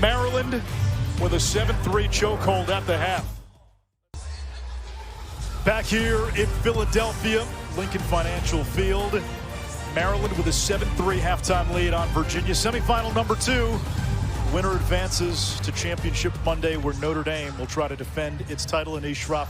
Maryland with a 7-3 chokehold at the half. Back here in Philadelphia, Lincoln Financial Field, Maryland with a 7-3 halftime lead on Virginia. Semifinal number 2. Winner advances to Championship Monday, where Notre Dame will try to defend its title. Anish, Shroff,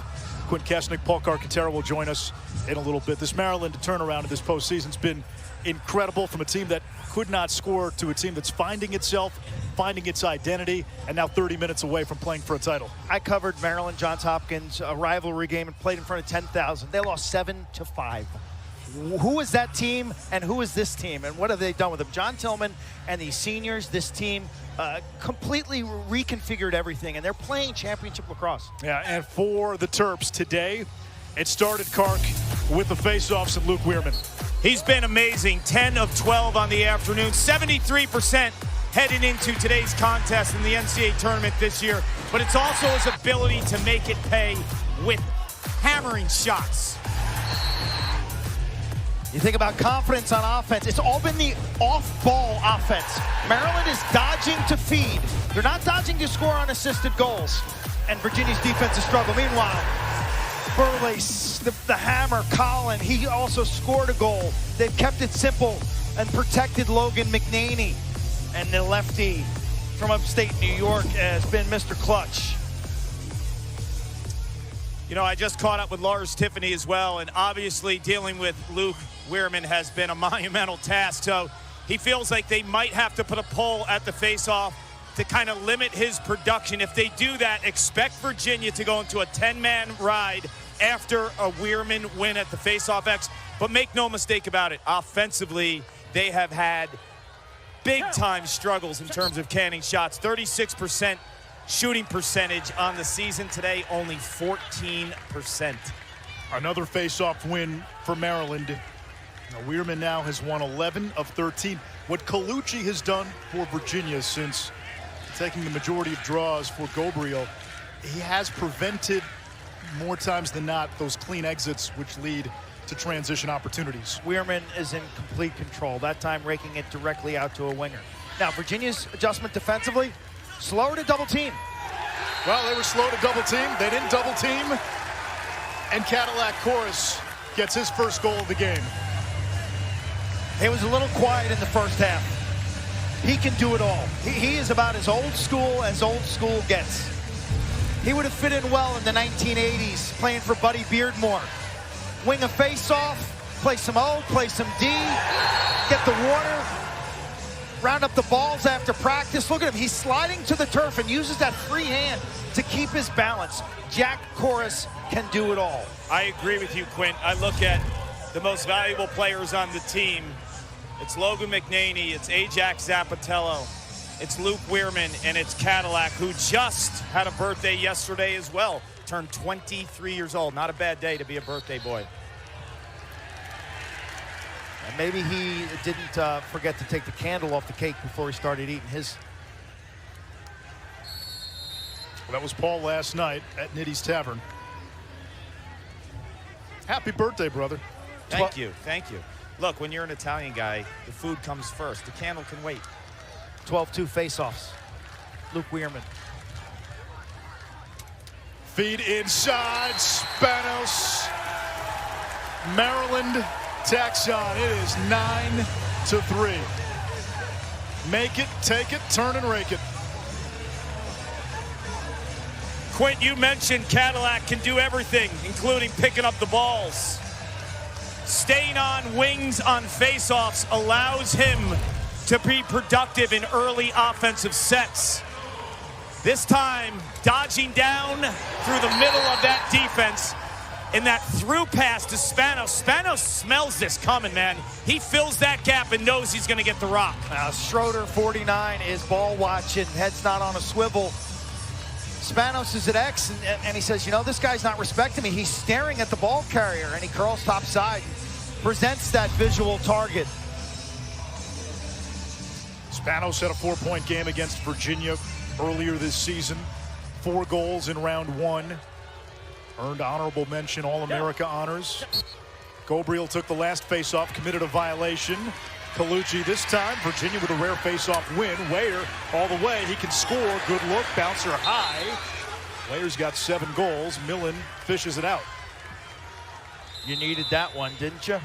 Quint, Kessenich, Paul Carcaterra will join us in a little bit. This Maryland turnaround in this postseason has been incredible, from a team that could not score to a team that's finding itself, finding its identity, and now 30 minutes away from playing for a title. I covered Maryland Johns Hopkins, a rivalry game, and played in front of 10,000. They lost 7-5. Who is that team and who is this team, and what have they done with them? John Tillman and these seniors, this team completely reconfigured everything, and they're playing championship lacrosse. Yeah, and for the Terps today, it started, Kark, with the faceoffs and Luke Weirman. He's been amazing. 10 of 12 on the afternoon, 73% heading into today's contest in the NCAA tournament this year, but it's also his ability to make it pay with hammering shots. You think about confidence on offense, it's all been the off-ball offense. Maryland is dodging to feed. They're not dodging to score on assisted goals. And Virginia's defense has struggled. Meanwhile, Burley, the hammer, Colin, he also scored a goal. They've kept it simple and protected Logan McNaney. And the lefty from upstate New York has been Mr. Clutch. You know, I just caught up with Lars Tiffany as well, and obviously dealing with Luke Weirman has been a monumental task. So he feels like they might have to put a pole at the faceoff to kind of limit his production. If they do that, expect Virginia to go into a 10-man ride after a Weirman win at the faceoff X. But make no mistake about it, offensively, they have had big-time struggles in terms of canning shots. 36% shooting percentage on the season today, only 14%. Another face-off win for Maryland. Now, Weirman now has won 11 of 13. What Colucci has done for Virginia since taking the majority of draws for Gabriel, he has prevented more times than not those clean exits which lead to transition opportunities. Weirman is in complete control, that time raking it directly out to a winger. Now, Virginia's adjustment defensively, slower to double team. Well, they were slow to double team. They didn't double team. And Cadillac Chorus gets his first goal of the game. He was a little quiet in the first half. He can do it all. He is about as old school gets. He would have fit in well in the 1980s, playing for Buddy Beardmore. Wing a face-off, play some O, play some D, get the water, round up the balls after practice. Look at him, he's sliding to the turf and uses that free hand to keep his balance. Jack Chorus can do it all. I agree with you, Quint. I look at the most valuable players on the team. It's Logan McNaney, it's Ajax Zapatello, it's Luke Weirman, and it's Cadillac, who just had a birthday yesterday as well. Turned 23 years old. Not a bad day to be a birthday boy. And maybe he didn't forget to take the candle off the cake before he started eating his. Well, that was Paul last night at Nitty's Tavern. Happy birthday, brother. Thank you. Look, when you're an Italian guy, the food comes first. The candle can wait. 12-2 face-offs. Luke Weirman. Feed inside, Spanos. Maryland tacks on. It is 9-3. Make it, take it, turn and rake it. Quint, you mentioned Cadillac can do everything, including picking up the balls. Staying on wings on face-offs allows him to be productive in early offensive sets. This time, dodging down through the middle of that defense, and that through pass to Spanos. Spanos smells this coming, man. He fills that gap and knows he's going to get the rock. Schroeder, 49, is ball watching, head's not on a swivel. Spanos is at X, and he says, you know, this guy's not respecting me. He's staring at the ball carrier, and he curls topside, presents that visual target. Spanos had a 4-point game against Virginia earlier this season. 4 goals in round 1. Earned honorable mention All-America honors. Gobriel took the last face-off, committed a violation. Colucci this time. Virginia with a rare face-off win. Weyer all the way. He can score. Good look. Bouncer high. Weyer's got 7 goals. Millen fishes it out. You needed that one, didn't you?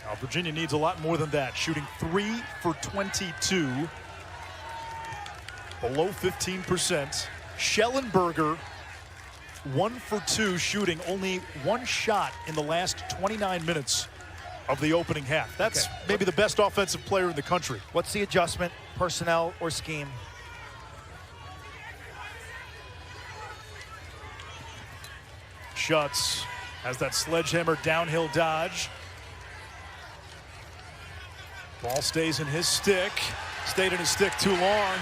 Now, Virginia needs a lot more than that. Shooting 3 for 22. Below 15%. Schellenberger 1 for 2 shooting. Only 1 shot in the last 29 minutes of the opening half. That's maybe the best offensive player in the country. What's the adjustment, personnel or scheme? Schutz has that sledgehammer downhill dodge. Ball stays in his stick. Stayed in his stick too long.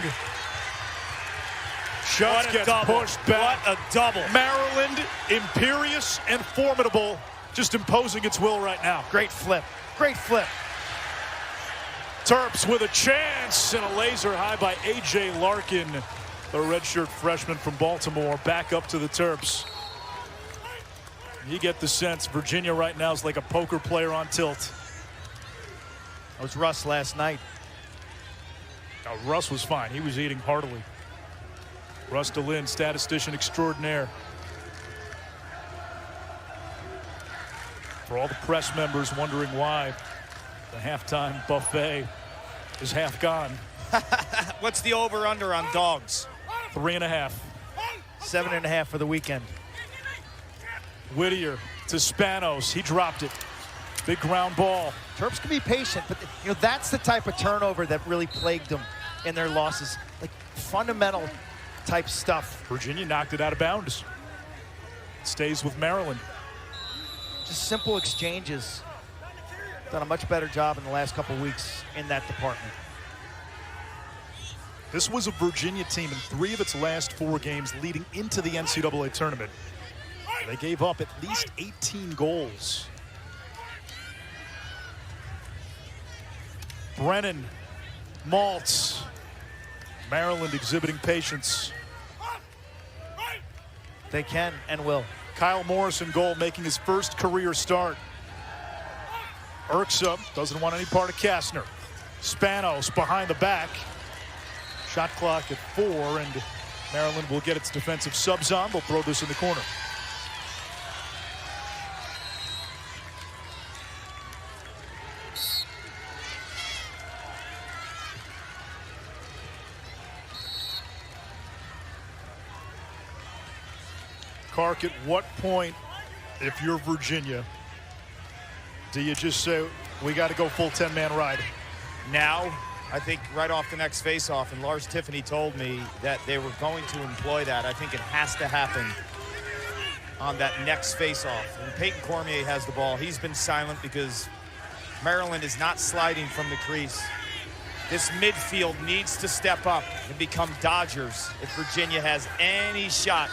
Schutz gets pushed back. What a double. Maryland, imperious and formidable, just imposing its will right now. Great flip. Great flip. Terps with a chance, and a laser high by A.J. Larkin, the redshirt freshman from Baltimore, back up to the Terps. You get the sense Virginia right now is like a poker player on tilt. That was Russ last night. Now, Russ was fine. He was eating heartily. Russ DeLynn, statistician extraordinaire. For all the press members wondering why the halftime buffet is half gone. What's the over-under on dogs? 3.5. 7.5 for the weekend. Whittier to Spanos. He dropped it. Big ground ball. Terps can be patient, but you know that's the type of turnover that really plagued them in their losses. Like fundamental type stuff. Virginia knocked it out of bounds. Stays with Maryland. Just simple exchanges. Done a much better job in the last couple weeks in that department. This was a Virginia team in 3 of its last 4 games leading into the NCAA tournament. They gave up at least 18 goals. Brennan, Maltz, Maryland exhibiting patience. They can and will. Kyle Morris in goal, making his first career start. Urksa doesn't want any part of Kastner. Spanos behind the back. Shot clock at 4, and Maryland will get its defensive subs on. They'll throw this in the corner. Clark, at what point, if you're Virginia, do you just say, we got to go full 10-man ride? Now, I think right off the next face-off, and Lars Tiffany told me that they were going to employ that. I think it has to happen on that next face-off. And Peyton Cormier has the ball. He's been silent because Maryland is not sliding from the crease. This midfield needs to step up and become Dodgers if Virginia has any shot.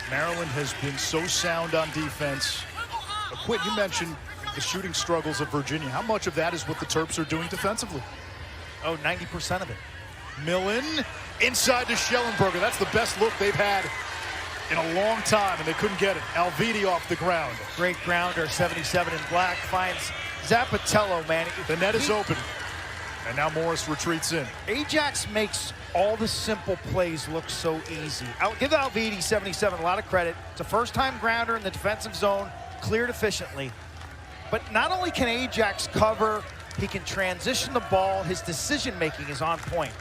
Maryland has been so sound on defense. Quint, you mentioned the shooting struggles of Virginia. How much of that is what the Terps are doing defensively? Oh, 90% of it. Millen inside to Schellenberger. That's the best look they've had in a long time, and they couldn't get it. Alviti off the ground. Great grounder, 77 in black, finds Zappatello, man. The net is open, and now Morris retreats in. Ajax makes all the simple plays look so easy. I'll give Alviti, 77, a lot of credit. It's a first-time grounder in the defensive zone, cleared efficiently. But not only can Ajax cover, he can transition the ball. His decision-making is on point.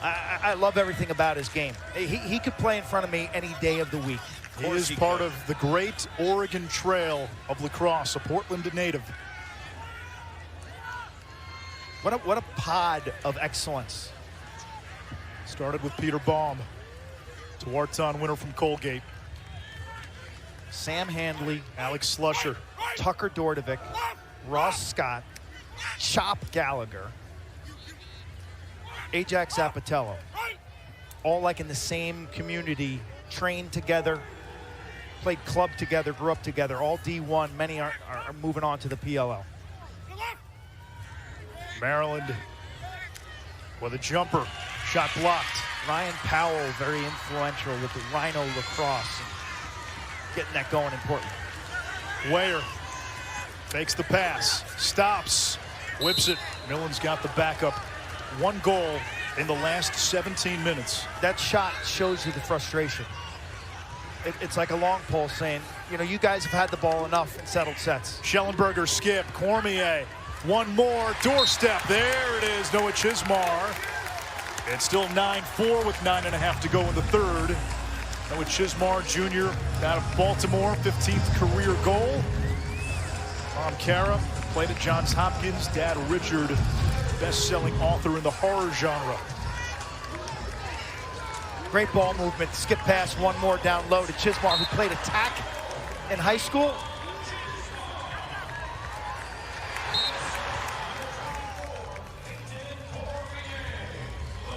I love everything about his game. He could play in front of me any day of the week. He is part of the great Oregon Trail of lacrosse, a Portland native. What a pod of excellence. Started with Peter Baum, to Wharton winner from Colgate. Sam Handley, Alex Slusher, Tucker Dordovic, Ross Scott, Chop Gallagher, Ajax Zappatello. All like in the same community, trained together, played club together, grew up together, all D1. Many are moving on to the PLL. Maryland with a jumper, shot blocked. Ryan Powell, very influential with the Rhino Lacrosse, getting that going in Portland. Weyer fakes the pass, stops, whips it. Millen's got the backup. 1 goal in the last 17 minutes. That shot shows you the frustration. It's like a long pole saying, you know, you guys have had the ball enough in settled sets. Schellenberger skip, Cormier, one more, doorstep, there it is, Noah Chismar. It's still 9-4 with 9.5 to go in the third. Noah Chismar, Jr. out of Baltimore, 15th career goal. Tom Cara played at Johns Hopkins. Dad Richard, best-selling author in the horror genre. Great ball movement, skip pass, one more down low to Chismar, who played attack in high school.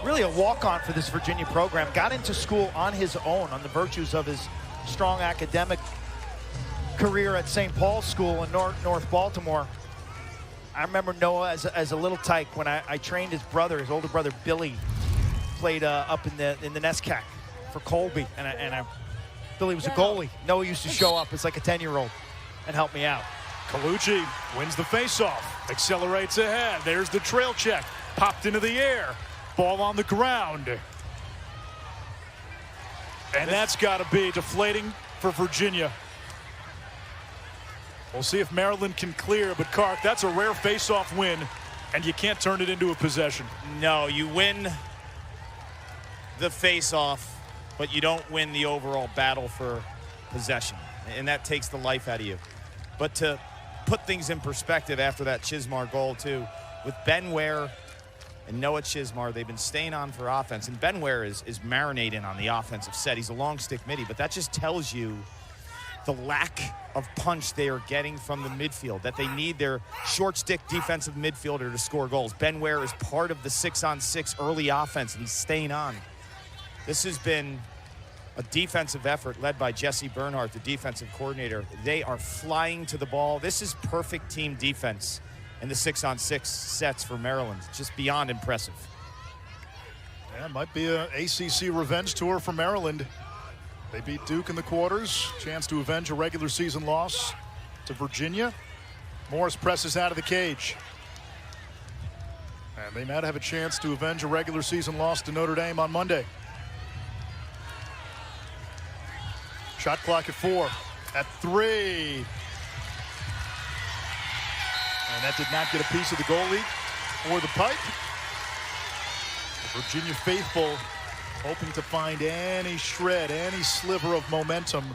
Really a walk-on for this Virginia program. Got into school on his own, on the virtues of his strong academic career at St. Paul's School in North Baltimore. I remember Noah as a little tyke when I trained his brother, his older brother Billy, played up in the NESCAC for Colby, and Billy was a goalie. Noah used to show up as like a 10-year-old and help me out. Colucci wins the faceoff, accelerates ahead. There's the trail check, popped into the air, ball on the ground. And that's got to be deflating for Virginia. We'll see if Maryland can clear, but Cark, that's a rare faceoff win, and you can't turn it into a possession. No, you win the faceoff, but you don't win the overall battle for possession, and that takes the life out of you. But to put things in perspective after that Chismar goal, too, with Ben Ware and Noah Chismar, they've been staying on for offense, and Ben Ware is marinating on the offensive set. He's a long stick midi, but that just tells you the lack of punch they are getting from the midfield, that they need their short stick defensive midfielder to score goals. Ben Ware is part of the 6-on-6 early offense, and he's staying on. This has been a defensive effort led by Jesse Bernhardt, the defensive coordinator. They are flying to the ball. This is perfect team defense in the 6-on-6 sets for Maryland. Just beyond impressive. Yeah, might be an ACC revenge tour for Maryland. They beat Duke in the quarters. Chance to avenge a regular season loss to Virginia. Morris presses out of the cage. And they might have a chance to avenge a regular season loss to Notre Dame on Monday. Shot clock at 4. At 3. And that did not get a piece of the goalie or the pipe. The Virginia faithful hoping to find any shred, any sliver of momentum.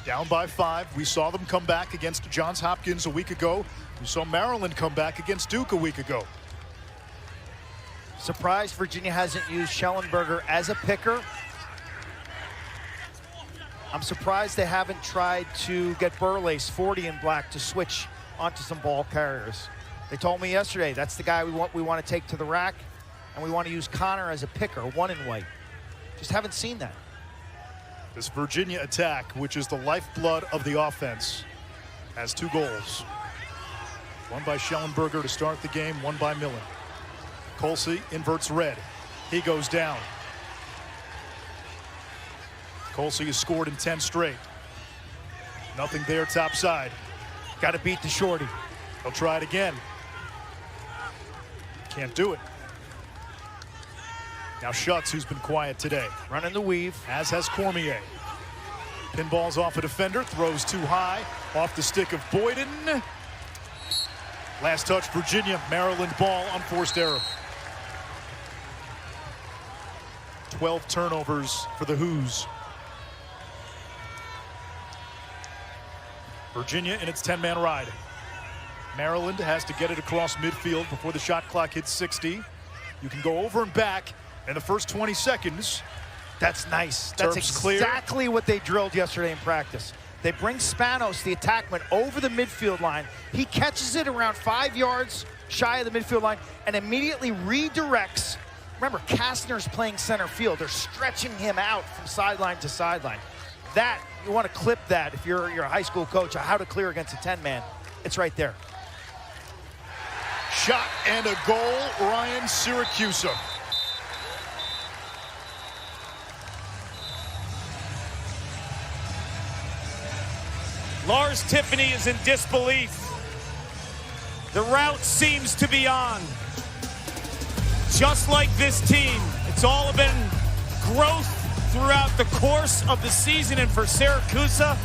Down by 5. We saw them come back against Johns Hopkins a week ago. We saw Maryland come back against Duke a week ago. Surprised Virginia hasn't used Schellenberger as a picker. I'm surprised they haven't tried to get Burlace, 40 in black, to switch onto some ball carriers. They told me yesterday that's the guy we want to take to the rack, and we want to use Connor as a picker, 1 in white. Just haven't seen that. This Virginia attack, which is the lifeblood of the offense, has 2 goals. One by Schellenberger to start the game, one by Millen. Colsey inverts red. He goes down. Colsey has scored in 10 straight. Nothing there top side. Got to beat the shorty. He'll try it again. Can't do it. Now Schutz, who's been quiet today. Running the weave. As has Cormier. Pinballs off a defender, throws too high. Off the stick of Boyden. Last touch, Virginia. Maryland ball, unforced error. 12 turnovers for the Hoos. Virginia in its 10-man ride. Maryland has to get it across midfield before the shot clock hits 60. You can go over and back in the first 20 seconds. That's nice. That's exactly what they drilled yesterday in practice. They bring Spanos, the attackman, over the midfield line. He catches it around 5 yards shy of the midfield line and immediately redirects. Remember, Kastner's playing center field. They're stretching him out from sideline to sideline. That, you want to clip that if you're a high school coach, how to clear against a 10-man. It's right there. Shot and a goal, Ryan Siracusa. Lars Tiffany is in disbelief. The route seems to be on. Just like this team, it's all been growth throughout the course of the season, and for Siracusa,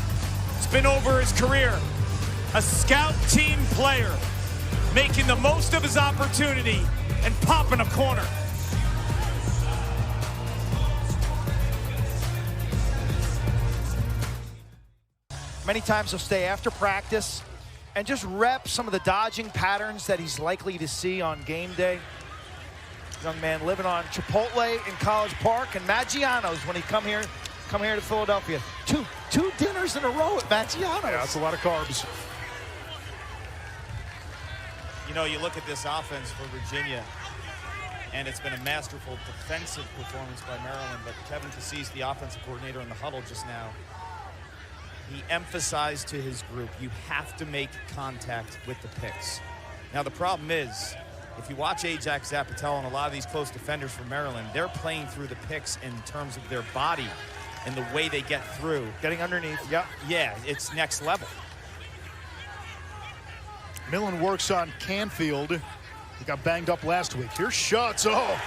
it's been over his career. A scout team player, making the most of his opportunity and popping a corner. Many times he'll stay after practice and just rep some of the dodging patterns that he's likely to see on game day. Young man living on Chipotle in College Park and Maggiano's when he come here to Philadelphia. Two dinners in a row at Maggiano's. Yeah, that's a lot of carbs. You know, you look at this offense for Virginia, and it's been a masterful defensive performance by Maryland, but Kevin Cassis, the offensive coordinator in the huddle just now, he emphasized to his group, you have to make contact with the picks. Now, the problem is, if you watch Ajax Zapatello and a lot of these close defenders from Maryland, they're playing through the picks in terms of their body and the way they get through. Getting underneath, yep. Yeah, it's next level. Millen works on Canfield. He got banged up last week. Here's Schutz. Oh,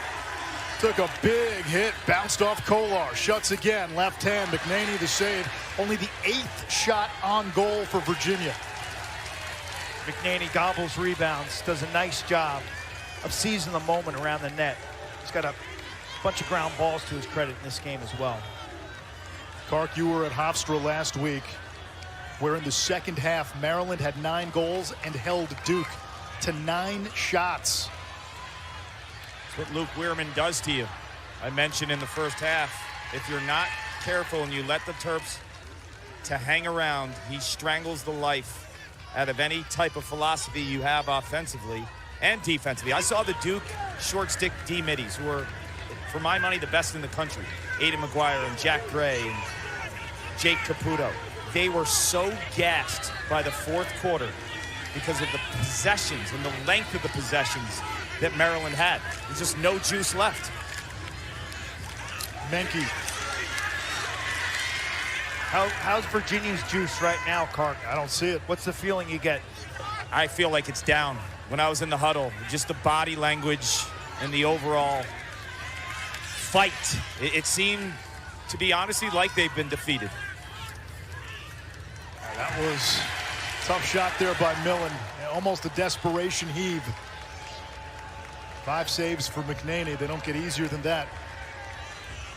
took a big hit, bounced off Kolar. Schutz again, left hand. McNaney the save. Only the 8th shot on goal for Virginia. McNaney gobbles rebounds, does a nice job of seizing the moment around the net. He's got a bunch of ground balls to his credit in this game as well. Kark, you were at Hofstra last week, where in the second half, Maryland had 9 goals and held Duke to 9 shots. That's what Luke Weirman does to you. I mentioned in the first half, if you're not careful and you let the Terps to hang around, he strangles the life out of any type of philosophy you have offensively and defensively. I saw the Duke short stick D-middies, who are, for my money, the best in the country. Aidan McGuire and Jack Gray and Jake Caputo. They were so gassed by the fourth quarter because of the possessions and the length of the possessions that Maryland had. There's just no juice left. Menke. How's Virginia's juice right now, Kark? I don't see it. What's the feeling you get? I feel like it's down. When I was in the huddle, just the body language and the overall fight, it seemed to be honestly like they've been defeated. That was a tough shot there by Millen. Almost a desperation heave. 5 saves for McNaney. They don't get easier than that.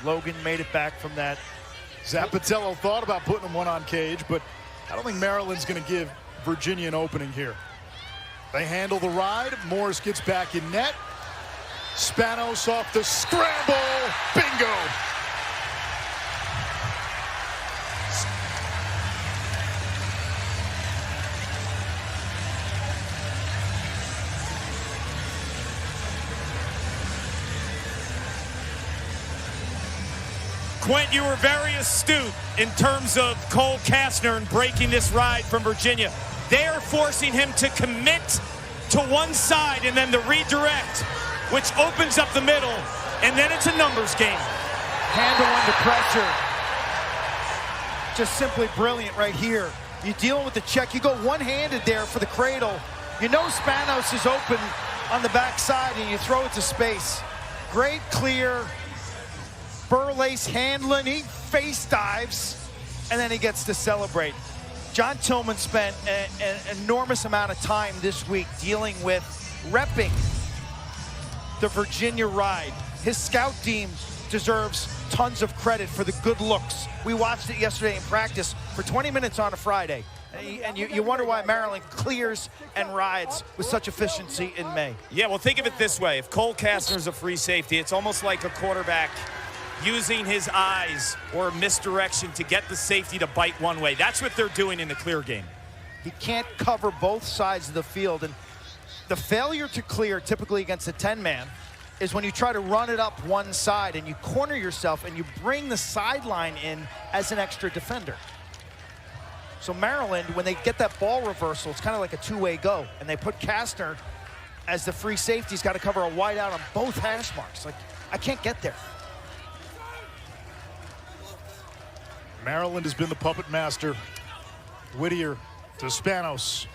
Logan made it back from that. Zapatello thought about putting him one on cage, but I don't think Maryland's going to give Virginia an opening here. They handle the ride. Morris gets back in net. Spanos off the scramble. Bingo! Quint, you were very astute in terms of Cole Kastner and breaking this ride from Virginia. They are forcing him to commit to one side and then the redirect, which opens up the middle, and then it's a numbers game. Handle under pressure. just simply brilliant right here. You're dealing with the check. You go one-handed there for the cradle. You know Spanos is open on the backside, and you throw it to space. Great clear, Burlace handling. He face dives, and then he gets to celebrate. John Tillman spent an enormous amount of time this week dealing with repping the Virginia ride. His scout team deserves tons of credit for the good looks. We watched it yesterday in practice for 20 minutes on a Friday. And you wonder why Maryland clears and rides with such efficiency in May. Yeah, well, think of it this way. If Cole Kastner's a free safety, it's almost like a quarterback using his eyes or misdirection to get the safety to bite one way. That's what they're doing in the clear game. He can't cover both sides of the field. And the failure to clear typically against a 10-man is when you try to run it up one side and you corner yourself and you bring the sideline in as an extra defender. So Maryland, when they get that ball reversal, it's kind of like a two-way go. And they put Kastner as the free safety. He's got to cover a wide out on both hash marks. Like, I can't get there. Maryland has been the puppet master. Whittier to Spanos.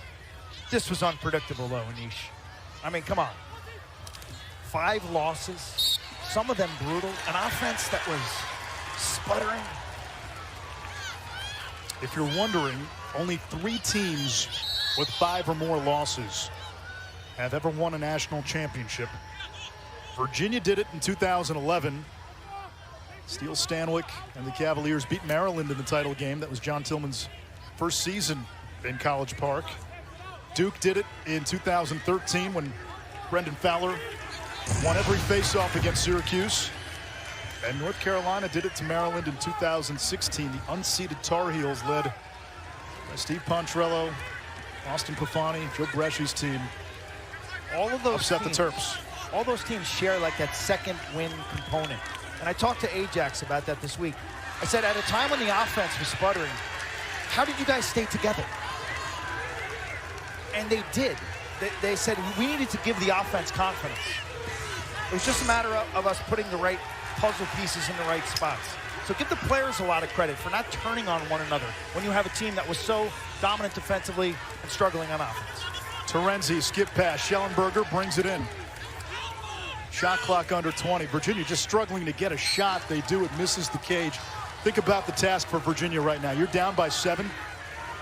This was unpredictable, though, Anish. I mean, come on. 5 losses, some of them brutal. An offense that was sputtering. If you're wondering, only 3 teams with 5 or more losses have ever won a national championship. Virginia did it in 2011. Steele Stanwyck and the Cavaliers beat Maryland in the title game. That was John Tillman's first season in College Park. Duke did it in 2013 when Brendan Fowler won every face-off against Syracuse. And North Carolina did it to Maryland in 2016. The unseeded Tar Heels led by Steve Pontrello, Austin Pafani, Joe Bresci's team. All of those upset teams, the Terps. All those teams share like that second win component. And I talked to Ajax about that this week. I said, at a time when the offense was sputtering, how did you guys stay together? And they did. They said we needed to give the offense confidence. It was just a matter of us putting the right puzzle pieces in the right spots. So give the players a lot of credit for not turning on one another when you have a team that was so dominant defensively and struggling on offense. Terenzi, skip pass. Schellenberger brings it in. Shot clock under 20. Virginia just struggling to get a shot. They do. It misses the cage. Think about the task for Virginia right now. You're down by 7,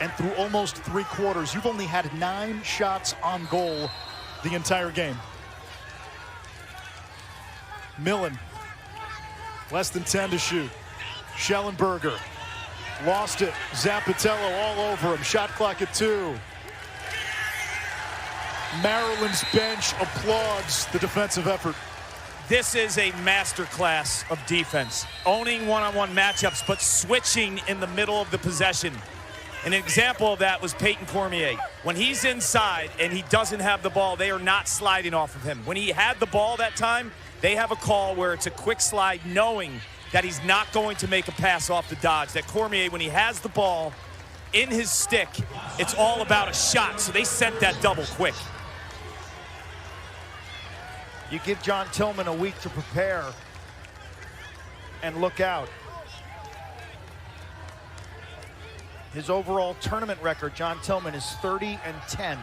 and through almost 3 quarters, you've only had 9 shots on goal the entire game. Millen, less than 10 to shoot. Schellenberger lost it. Zappitello all over him. Shot clock at 2. Maryland's bench applauds the defensive effort. This is a masterclass of defense. Owning one-on-one matchups, but switching in the middle of the possession. An example of that was Peyton Cormier. When he's inside and he doesn't have the ball, they are not sliding off of him. When he had the ball that time, they have a call where it's a quick slide, knowing that he's not going to make a pass off the dodge. That Cormier, when he has the ball in his stick, it's all about a shot. So they sent that double quick. You give John Tillman a week to prepare and look out. His overall tournament record, John Tillman, is 30-10.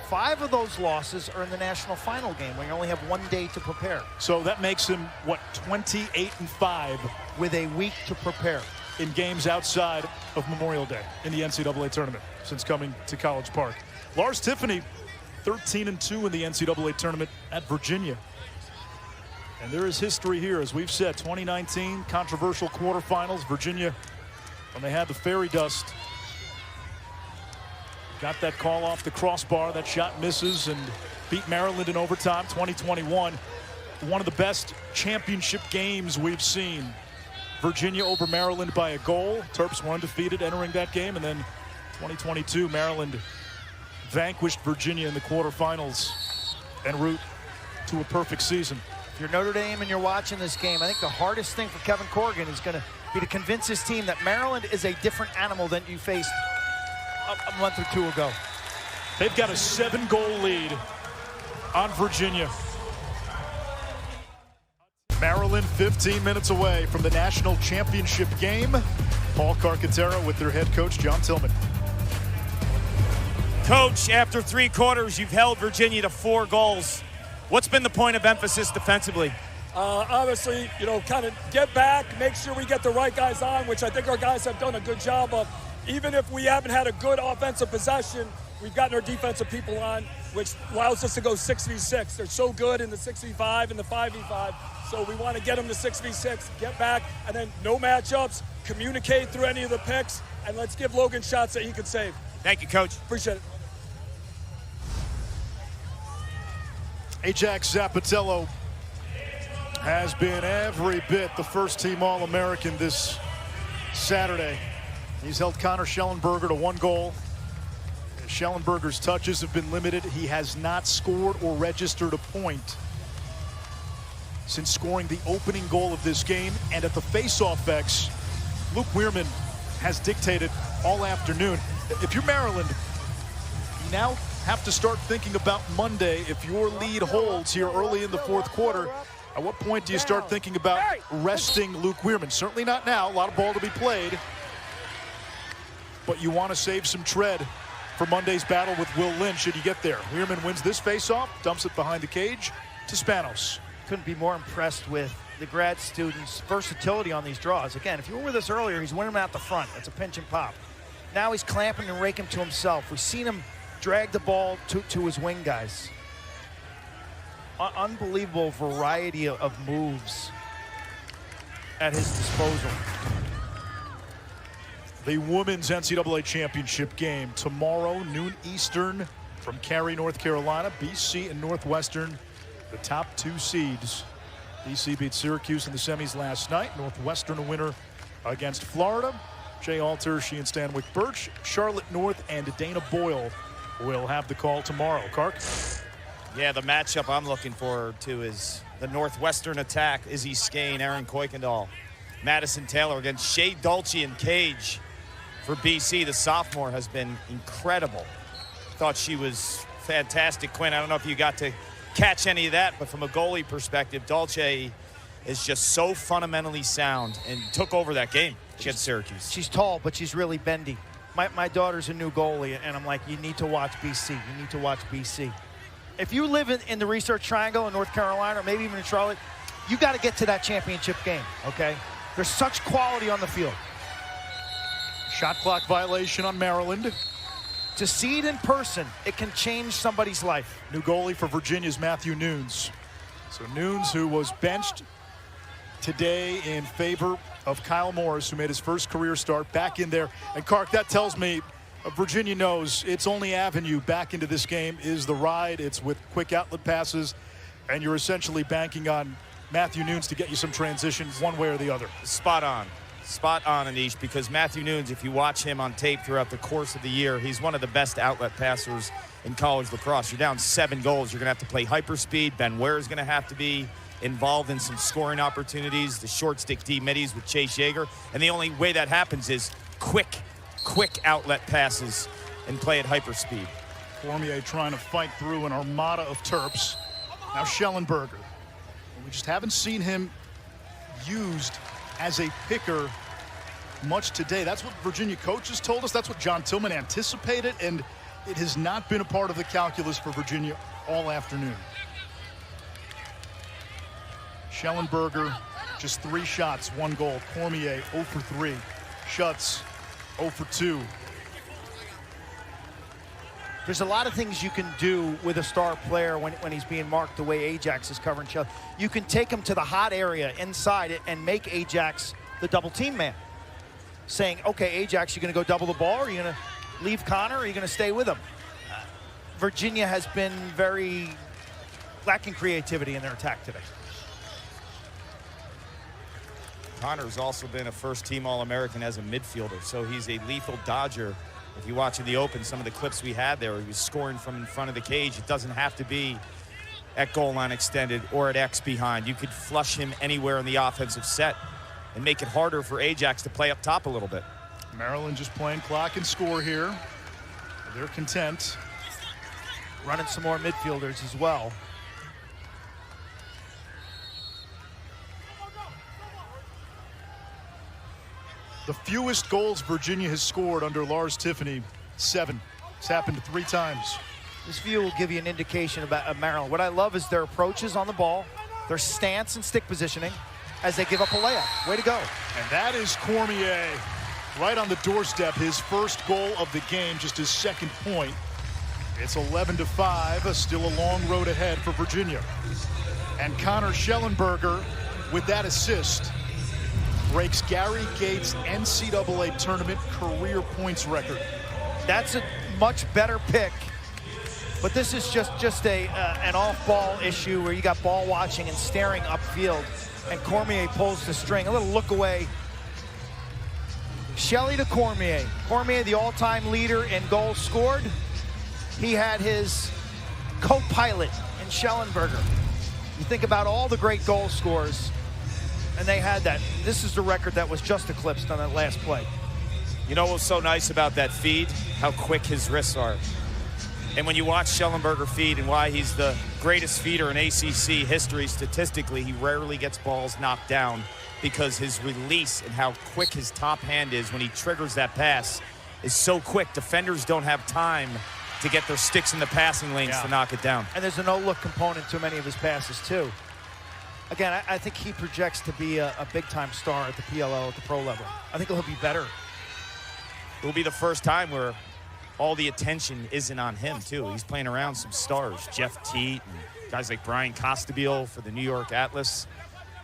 5 of those losses are in the national final game where you only have 1 day to prepare. So that makes him, what, 28-5 with a week to prepare in games outside of Memorial Day in the NCAA tournament since coming to College Park. Lars Tiffany, 13-2 in the NCAA tournament at Virginia. And there is history here, as we've said. 2019 controversial quarterfinals. Virginia, when they had the fairy dust, got that call off the crossbar. That shot misses and beat Maryland in overtime. 2021, one of the best championship games we've seen. Virginia over Maryland by a goal. Terps were undefeated entering that game. And then 2022, Maryland vanquished Virginia in the quarterfinals en route to a perfect season. If you're Notre Dame and you're watching this game, I think the hardest thing for Kevin Corrigan is going to be to convince his team that Maryland is a different animal than you faced a month or 2 ago. They've got a 7-goal lead on Virginia. Maryland 15 minutes away from the national championship game. Paul Carcaterra with their head coach, John Tillman. Coach, after 3 quarters, you've held Virginia to 4 goals. What's been the point of emphasis defensively? Obviously, kind of get back, make sure we get the right guys on, which I think our guys have done a good job of. Even if we haven't had a good offensive possession, we've gotten our defensive people on, which allows us to go 6v6. They're so good in the 6v5 and the 5v5. So we want to get them to 6v6, get back, and then no matchups, communicate through any of the picks, and let's give Logan shots that he can save. Thank you, Coach. Appreciate it. Ajax Zapatello has been every bit the first-team All-American this Saturday. He's held Connor Schellenberger to 1 goal. Schellenberger's touches have been limited. He has not scored or registered a point since scoring the opening goal of this game. And at the face-off X, Luke Weirman has dictated all afternoon. If you're Maryland, you now have to start thinking about Monday. If your lead holds here early in the 4th quarter, at what point do you start thinking about resting Luke Weirman? Certainly not now. A lot of ball to be played. But you want to save some tread for Monday's battle with Will Lynch should you get there. Weirman wins this faceoff, dumps it behind the cage to Spanos. Couldn't be more impressed with the grad students' versatility on these draws. Again, if you were with us earlier, he's winning them out the front. That's a pinch and pop. Now he's clamping and raking to himself. We've seen him drag the ball to his wing guys. Unbelievable variety of moves at his disposal. The Women's NCAA Championship game tomorrow, noon Eastern, from Cary, North Carolina. BC and Northwestern, the top 2 seeds. BC beat Syracuse in the semis last night. Northwestern a winner against Florida. Jay Alter, she and Stanwyck Birch. Charlotte North and Dana Boyle will have the call tomorrow. Kark? Yeah, the matchup I'm looking forward to is the Northwestern attack. Izzy Skane, Aaron Kuykendall, Madison Taylor against Shea Dulce and Cage. For BC, the sophomore has been incredible. Thought she was fantastic. Quint, I don't know if you got to catch any of that, but from a goalie perspective, Dulce is just so fundamentally sound and took over that game against Syracuse. She's tall, but she's really bendy. My daughter's a new goalie, and I'm like, you need to watch BC. You need to watch BC. If you live in the Research Triangle in North Carolina, or maybe even in Charlotte, you got to get to that championship game, okay? There's such quality on the field. Shot clock violation on Maryland. To see it in person, it can change somebody's life. New goalie for Virginia's Matthew Nunes. So Nunes, who was benched today in favor of Kyle Morris, who made his first career start, back in there. And Kark, that tells me Virginia knows its only avenue back into this game is the ride. It's with quick outlet passes, and you're essentially banking on Matthew Nunes to get you some transition one way or the other. Spot on. Spot on, Anish, because Matthew Nunes, if you watch him on tape throughout the course of the year, he's one of the best outlet passers in college lacrosse. You're down 7 goals. You're going to have to play hyperspeed. Ben Ware is going to have to be involved in some scoring opportunities, the short stick D middies with Chase Yeager. And the only way that happens is quick outlet passes and play at hyperspeed. Cormier trying to fight through an armada of Terps. Now Schellenberger. We just haven't seen him used as a picker much today. That's what Virginia coaches told us. That's what John Tillman anticipated, and it has not been a part of the calculus for Virginia all afternoon. Schellenberger, just 3 shots, 1 goal. Cormier, 0 for 3. Schutz, 0 for 2. There's a lot of things you can do with a star player when he's being marked the way Ajax is covering Shell. You can take him to the hot area inside it and make Ajax the double team man. Saying, okay, Ajax, you're going to go double the ball, or are you going to leave Connor, or are you going to stay with him? Virginia has been very lacking creativity in their attack today. Connor's also been a first-team All-American as a midfielder, so he's a lethal dodger. If you watch in the open, some of the clips we had there, he was scoring from in front of the cage. It doesn't have to be at goal line extended or at X behind. You could flush him anywhere in the offensive set and make it harder for Ajax to play up top a little bit. Maryland just playing clock and score here. They're content. Running some more midfielders as well. The fewest goals Virginia has scored under Lars Tiffany, 7. It's happened 3 times. This view will give you an indication about Maryland. What I love is their approaches on the ball, their stance and stick positioning as they give up a layup. Way to go. And that is Cormier right on the doorstep. His first goal of the game, just his 2nd point. It's 11-5, still a long road ahead for Virginia. And Connor Schellenberger, with that assist, breaks Gary Gates' NCAA tournament career points record. That's a much better pick, but this is just an off-ball issue where you got ball watching and staring upfield, and Cormier pulls the string. A little look away. Shelley to Cormier. Cormier, the all-time leader in goals scored. He had his co-pilot in Schellenberger. You think about all the great goal scorers, and they had that. This is the record that was just eclipsed on that last play. You know what's so nice about that feed? How quick his wrists are. And when you watch Schellenberger feed and why he's the greatest feeder in ACC history, statistically, he rarely gets balls knocked down because his release and how quick his top hand is when he triggers that pass is so quick. Defenders don't have time to get their sticks in the passing lanes to knock it down. And there's a no-look component to many of his passes, too. Again, I think he projects to be a big-time star at the PLL, at the pro level. I think he'll be better. It will be the first time where all the attention isn't on him, too. He's playing around some stars, Jeff Teat and guys like Brian Costabile for the New York Atlas.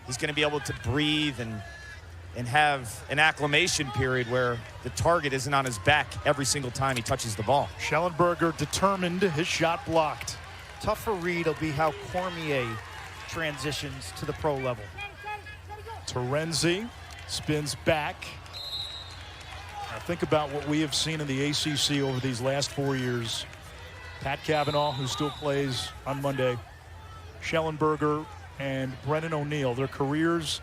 He's going to be able to breathe and have an acclimation period where the target isn't on his back every single time he touches the ball. Schellenberger determined, his shot blocked. Tougher read will be how Cormier transitions to the pro level. Terenzi spins back. Now think about what we have seen in the ACC over these last 4 years. Pat Cavanaugh, who still plays on Monday, Schellenberger and Brennan O'Neill, their careers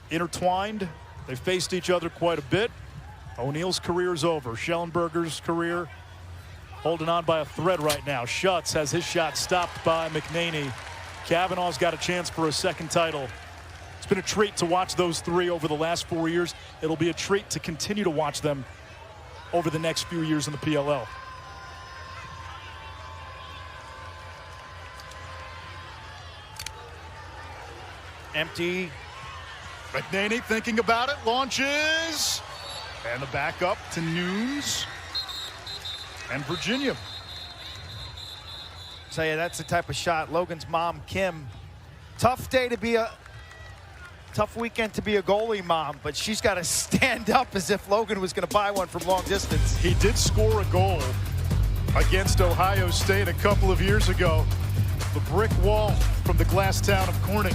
intertwined. They faced each other quite a bit. O'Neill's career is over. Schellenberger's career holding on by a thread right now. Schutz has his shot stopped by McNaney. Cavanaugh's got a chance for a 2nd title. It's been a treat to watch those 3 over the last 4 years. It'll be a treat to continue to watch them over the next few years in the PLL. Empty. McNaney thinking about it, launches, and the backup to Nunes and Virginia. Tell you, that's the type of shot. Logan's mom, Kim, tough weekend to be a goalie mom, but she's got to stand up as if Logan was going to buy one from long distance. He did score a goal against Ohio State a couple of years ago. The brick wall from the glass town of Corning.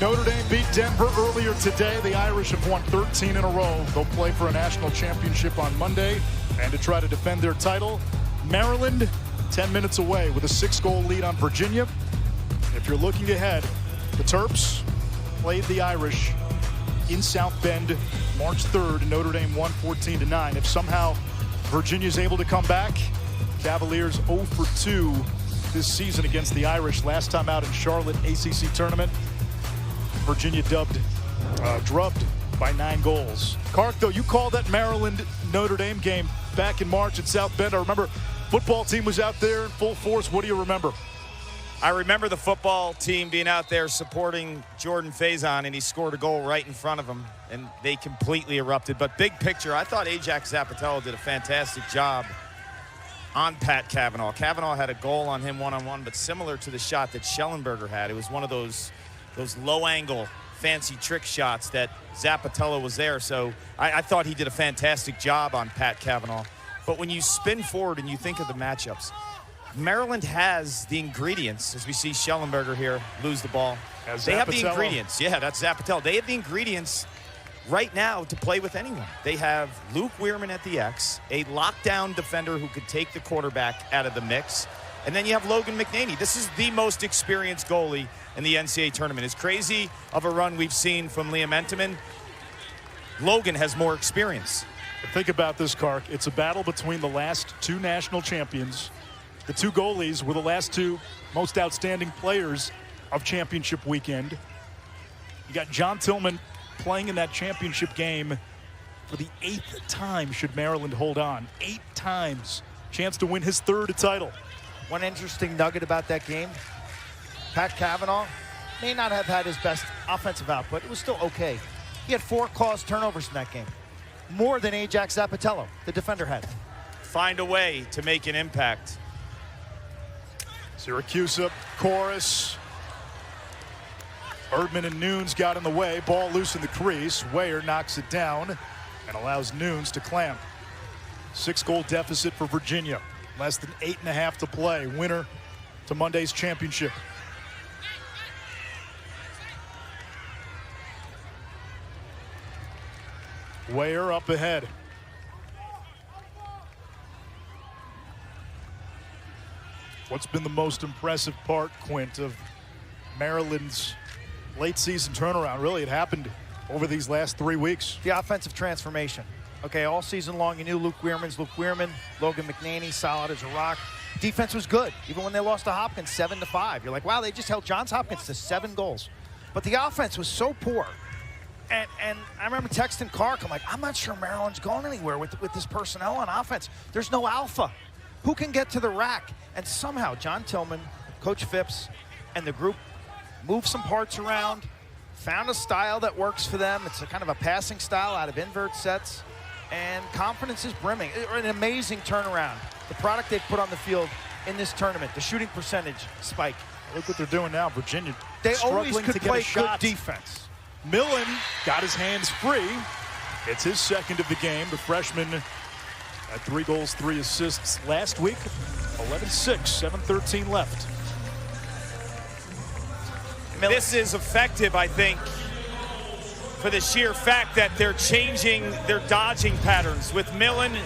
Notre Dame beat Denver earlier today. The Irish have won 13 in a row. They'll play for a national championship on Monday and to try to defend their title. Maryland, 10 minutes away with a 6-goal lead on Virginia. If you're looking ahead, the Terps played the Irish in South Bend March 3rd. Notre Dame won 14-9. If somehow Virginia's able to come back, Cavaliers 0 for 2 this season against the Irish. Last time out in Charlotte ACC tournament, Virginia drubbed by 9 goals. Kark, though, you called that Maryland-Notre Dame game back in March at South Bend. I remember football team was out there in full force. What do you remember? I remember the football team being out there supporting Jordan Faison, and he scored a goal right in front of him, and they completely erupted. But big picture, I thought Ajax Zapatello did a fantastic job on Pat Cavanaugh. Cavanaugh had a goal on him one-on-one, but similar to the shot that Schellenberger had. It was one of those low-angle, fancy trick shots that Zapatello was there. So I thought he did a fantastic job on Pat Cavanaugh. But when you spin forward and you think of the matchups, Maryland has the ingredients, as we see Schellenberger here lose the ball. They have the ingredients. Yeah, that's Zapatello. They have the ingredients right now to play with anyone. They have Luke Weirman at the X, a lockdown defender who could take the quarterback out of the mix. And then you have Logan McNaney. This is the most experienced goalie in the NCAA tournament. As crazy of a run we've seen from Liam Entenmann, Logan has more experience. Think about this, Kark. It's a battle between the last 2 national champions. The 2 goalies were the last 2 most outstanding players of championship weekend. You got John Tillman playing in that championship game for the 8th time should Maryland hold on. 8 times. Chance to win his 3rd title. One interesting nugget about that game, Pat Cavanaugh may not have had his best offensive output. It was still okay. He had 4 caused turnovers in that game. More than Ajax Zapatello, the defender, had. Find a way to make an impact. Syracuse up, chorus. Erdman and Nunes got in the way. Ball loose in the crease. Weyer knocks it down and allows Nunes to clamp. 6-goal deficit for Virginia. Less than 8.5 to play. Winner to Monday's championship. Weyer up ahead. What's been the most impressive part, Quint, of Maryland's late season turnaround? Really, it happened over these last 3 weeks. The offensive transformation. Okay, all season long, you knew Luke Weirman's Luke Weirman. Logan McNaney, solid as a rock. Defense was good, even when they lost to Hopkins 7-5. You're like, wow, they just held Johns Hopkins to 7 goals. But the offense was so poor. And I remember texting Clark, I'm like, I'm not sure Maryland's going anywhere with this personnel on offense. There's no alpha. Who can get to the rack? And somehow John Tillman, Coach Phipps, and the group moved some parts around, found a style that works for them. It's a kind of a passing style out of invert sets, and confidence is brimming. An amazing turnaround. The product they've put on the field in this tournament, the shooting percentage spike. Look what they're doing now, Virginia. They always struggling could to get play a shot. good defense. Millen got his hands free. It's his 2nd of the game. The freshman had 3 goals, 3 assists last week. 11-6, 7:13 left. This is effective, I think, for the sheer fact that they're changing their dodging patterns with Millen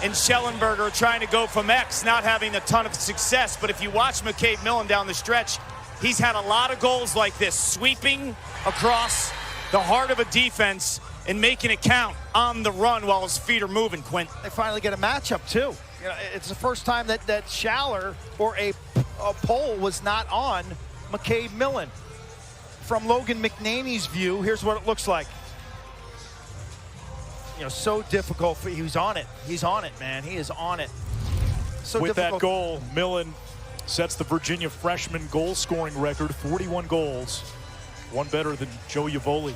and Schellenberger trying to go from X, not having a ton of success. But if you watch McCabe Millen down the stretch, he's had a lot of goals like this, sweeping across the heart of a defense and making it count on the run while his feet are moving, Quint. They finally get a matchup, too. You know, it's the first time that Schaller or a pole was not on McCabe Millen. From Logan McNaney's view, here's what it looks like. You know, so difficult. He's on it. He's on it, man. He is on it. So With difficult. that goal, Millen sets the Virginia freshman goal-scoring record, 41 goals. One better than Joe Yavoli.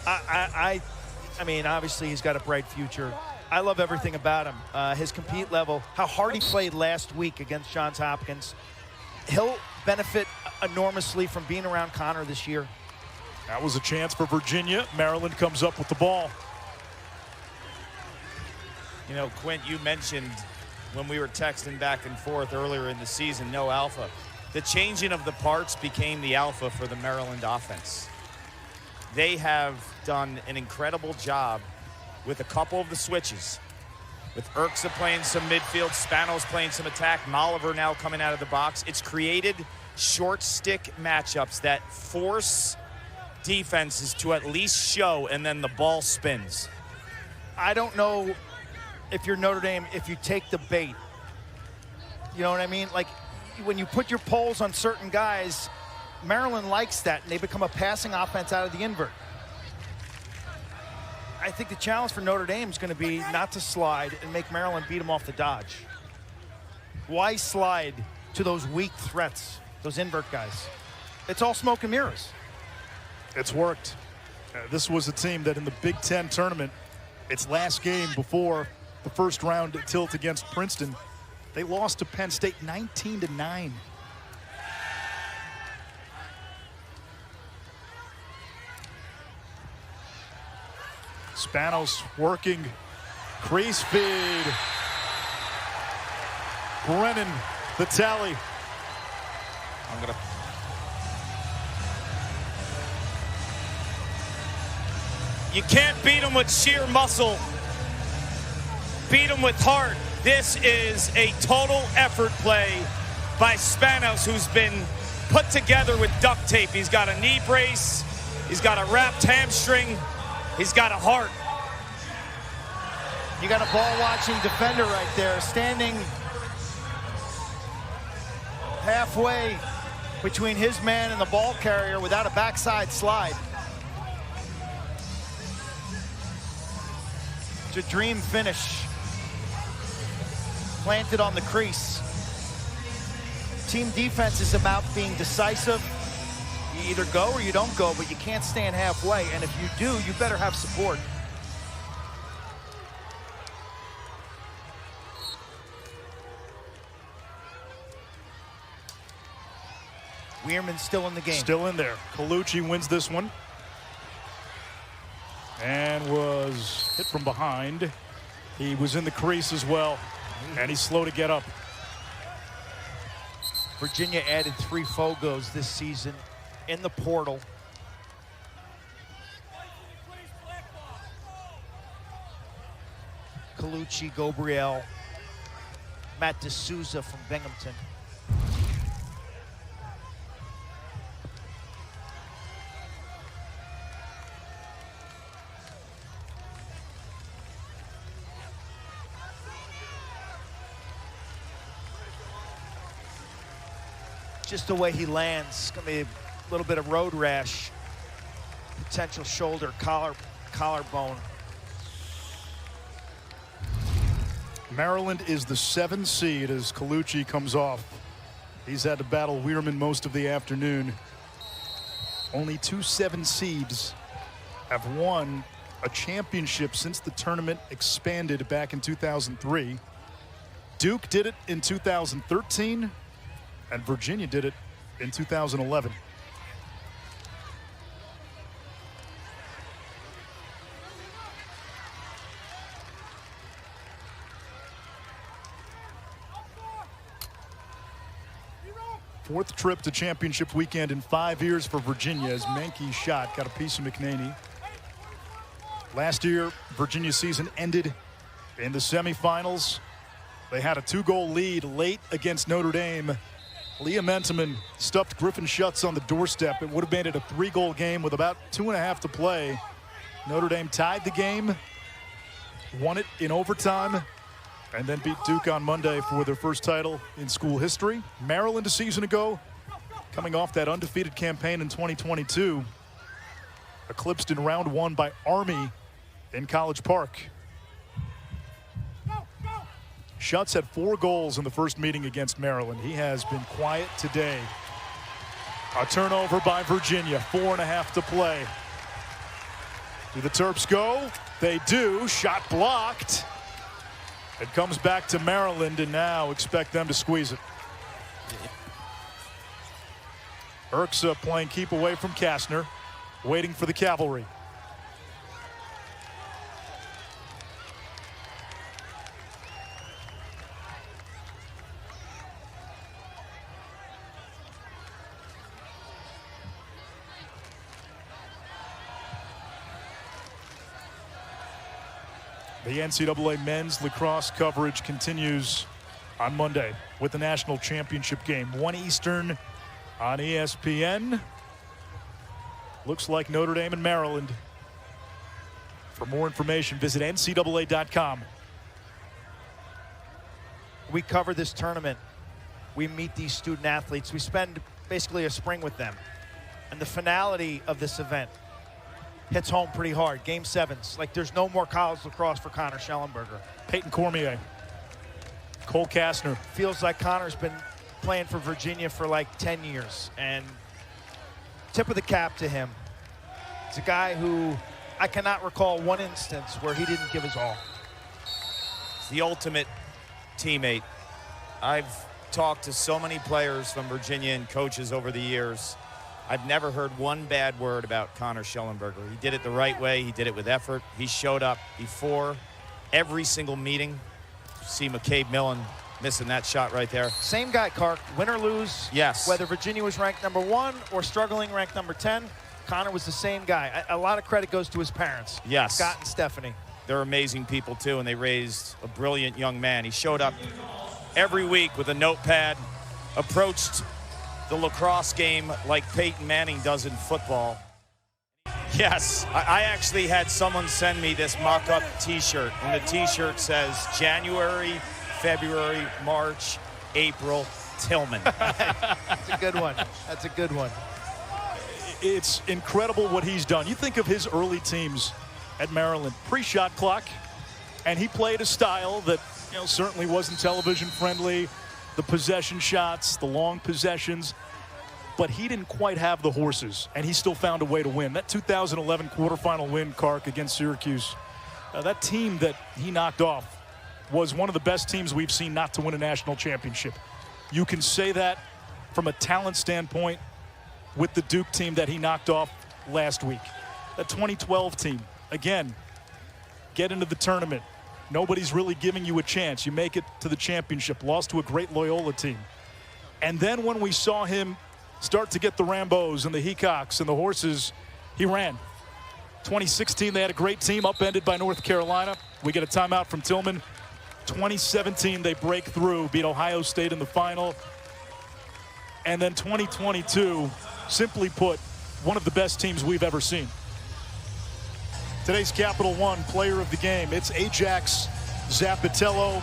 I mean, obviously, he's got a bright future. I love everything about him. His compete level, how hard he played last week against Johns Hopkins. He'll benefit enormously from being around Connor this year. That was a chance for Virginia. Maryland comes up with the ball. You know, Quint, you mentioned when we were texting back and forth earlier in the season, no alpha. The changing of the parts became the alpha for the Maryland offense. They have done an incredible job with a couple of the switches. With Urksa playing some midfield, Spanos playing some attack, Molliver now coming out of the box. It's created short stick matchups that force defenses to at least show, and then the ball spins. I don't know if you're Notre Dame, if you take the bait. You know what I mean? Like, when you put your poles on certain guys, Maryland likes that, and they become a passing offense out of the invert. I think the challenge for Notre Dame is going to be not to slide and make Maryland beat them off the dodge. Why slide to those weak threats, those invert guys? It's all smoke and mirrors. It's worked. This was a team that in the Big Ten tournament, its last game before the first round tilt against Princeton, they lost to Penn State 19-9. Spanos working, crease feed. Brennan, the tally. You can't beat them with sheer muscle. Beat them with heart. This is a total effort play by Spanos, who's been put together with duct tape. He's got a knee brace. He's got a wrapped hamstring. He's got a heart. You got a ball-watching defender right there, standing halfway between his man and the ball carrier without a backside slide. It's a dream finish. Planted on the crease. Team defense is about being decisive. You either go or you don't go, but you can't stand halfway. And if you do, you better have support. Weirman's still in the game. Still in there. Colucci wins this one. And was hit from behind. He was in the crease as well. And he's slow to get up. Virginia added 3 Fogos this season in the portal. Colucci, Gabriel, Matt D'Souza from Binghamton. Just the way he lands, gonna be a little bit of road rash, potential shoulder, collarbone. Maryland is the 7 seed as Colucci comes off. He's had to battle Weirman most of the afternoon. Only 2 7 seeds have won a championship since the tournament expanded back in 2003. Duke did it in 2013. And Virginia did it in 2011. Fourth trip to championship weekend in 5 years for Virginia as Menke's shot got a piece of McNaney. Last year, Virginia's season ended in the semifinals. They had a 2-goal lead late against Notre Dame. Liam Entenmann stuffed Griffin Schutz on the doorstep. It would have made it a 3-goal game with about 2.5 to play. Notre Dame tied the game, won it in overtime, and then beat Duke on Monday for their first title in school history. Maryland a season ago, coming off that undefeated campaign in 2022, eclipsed in round 1 by Army in College Park. Schutz had 4 goals in the first meeting against Maryland. He has been quiet today. A turnover by Virginia, 4.5 to play. Do the Terps go? They do. Shot blocked. It comes back to Maryland, and now expect them to squeeze it. Erksa playing keep away from Kastner, waiting for the cavalry. The NCAA men's lacrosse coverage continues on Monday with the national championship game. 1 Eastern on ESPN. Looks like Notre Dame and Maryland. For more information, visit ncaa.com. We cover this tournament. We meet these student athletes. We spend basically a spring with them. And the finality of this event hits home pretty hard. Game 7s. Like, there's no more college lacrosse for Connor Schellenberger. Peyton Cormier. Cole Kastner. Feels like Connor's been playing for Virginia for like 10 years. And tip of the cap to him. It's a guy who I cannot recall one instance where he didn't give his all. It's the ultimate teammate. I've talked to so many players from Virginia and coaches over the years. I've never heard one bad word about Connor Schellenberger. He did it the right way. He did it with effort. He showed up before every single meeting. See McCabe Millen missing that shot right there. Same guy, Cark. Win or lose. Yes. Whether Virginia was ranked number 1 or struggling ranked number 10, Connor was the same guy. A lot of credit goes to his parents. Yes. Scott and Stephanie. They're amazing people, too, and they raised a brilliant young man. He showed up every week with a notepad, approached the lacrosse game like Peyton Manning does in football. Yes, I actually had someone send me this mock-up T-shirt, and the T-shirt says January, February, March, April, Tillman. That's a good one. That's a good one. It's incredible what he's done. You think of his early teams at Maryland, pre-shot clock, and he played a style that certainly wasn't television friendly, the possession shots, the long possessions, but he didn't quite have the horses, and he still found a way to win. That 2011 quarterfinal win, Carc, against Syracuse, that team that he knocked off was one of the best teams we've seen not to win a national championship. You can say that from a talent standpoint with the Duke team that he knocked off last week. That 2012 team, again, get into the tournament. Nobody's really giving you a chance. You make it to the championship, lost to a great Loyola team. And then when we saw him start to get the Rambos and the Heacocks and the horses, he ran. 2016, they had a great team, upended by North Carolina. We get a timeout from Tillman. 2017, they break through, beat Ohio State in the final. And then 2022, simply put, one of the best teams we've ever seen. Today's Capital One player of the game, it's Ajax Zapatello.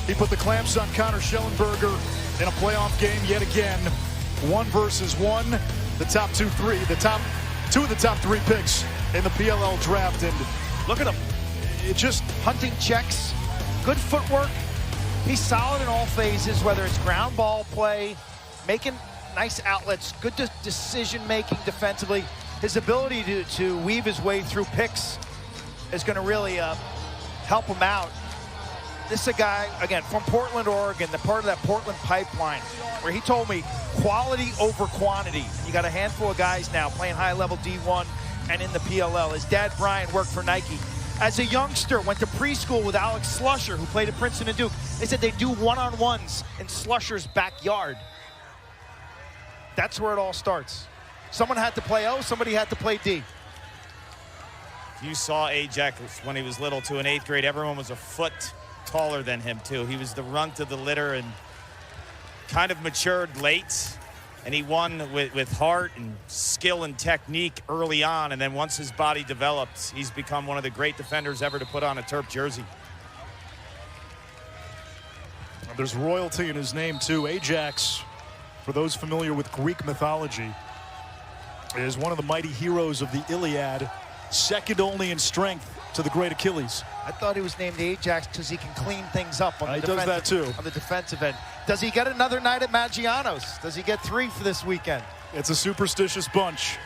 He put the clamps on Connor Schellenberger in a playoff game yet again. 1 versus 1. The top 2 of the top 3 picks in the PLL draft. And Look at him. it just Hunting checks, good footwork. He's solid in all phases, whether it's ground ball play, making nice outlets, good decision-making defensively. His ability to weave his way through picks is going to really help him out. This is a guy, again, from Portland, Oregon, the part of that Portland pipeline, where he told me quality over quantity. You got a handful of guys now playing high-level D1 and in the PLL. His dad, Brian, worked for Nike. As a youngster, went to preschool with Alex Slusher, who played at Princeton and Duke. They said they do one-on-ones in Slusher's backyard. That's where it all starts. Someone had to play O, somebody had to play D. You saw Ajax when he was little, too. In 8th grade, everyone was a foot taller than him, too. He was the runt of the litter and kind of matured late. And he won with heart and skill and technique early on. And then once his body developed, he's become one of the great defenders ever to put on a Terp jersey. There's royalty in his name, too. Ajax, for those familiar with Greek mythology, is one of the mighty heroes of the Iliad, second only in strength to the great Achilles. I thought he was named Ajax because he can clean things up on the does that too. On the defensive end. Does he get another night at Maggiano's? Does he get 3 for this weekend? It's a superstitious bunch.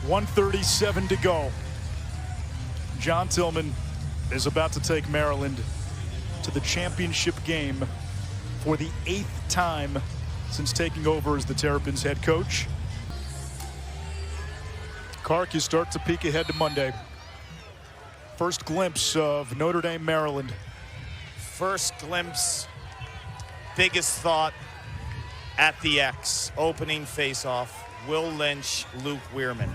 1:37 to go. John Tillman is about to take Maryland to the championship game for the 8th time since taking over as the Terrapins head coach. Carc, you start to peek ahead to Monday. First glimpse of Notre Dame, Maryland. First glimpse, biggest thought at the X, opening face-off, Will Lynch, Luke Weirman.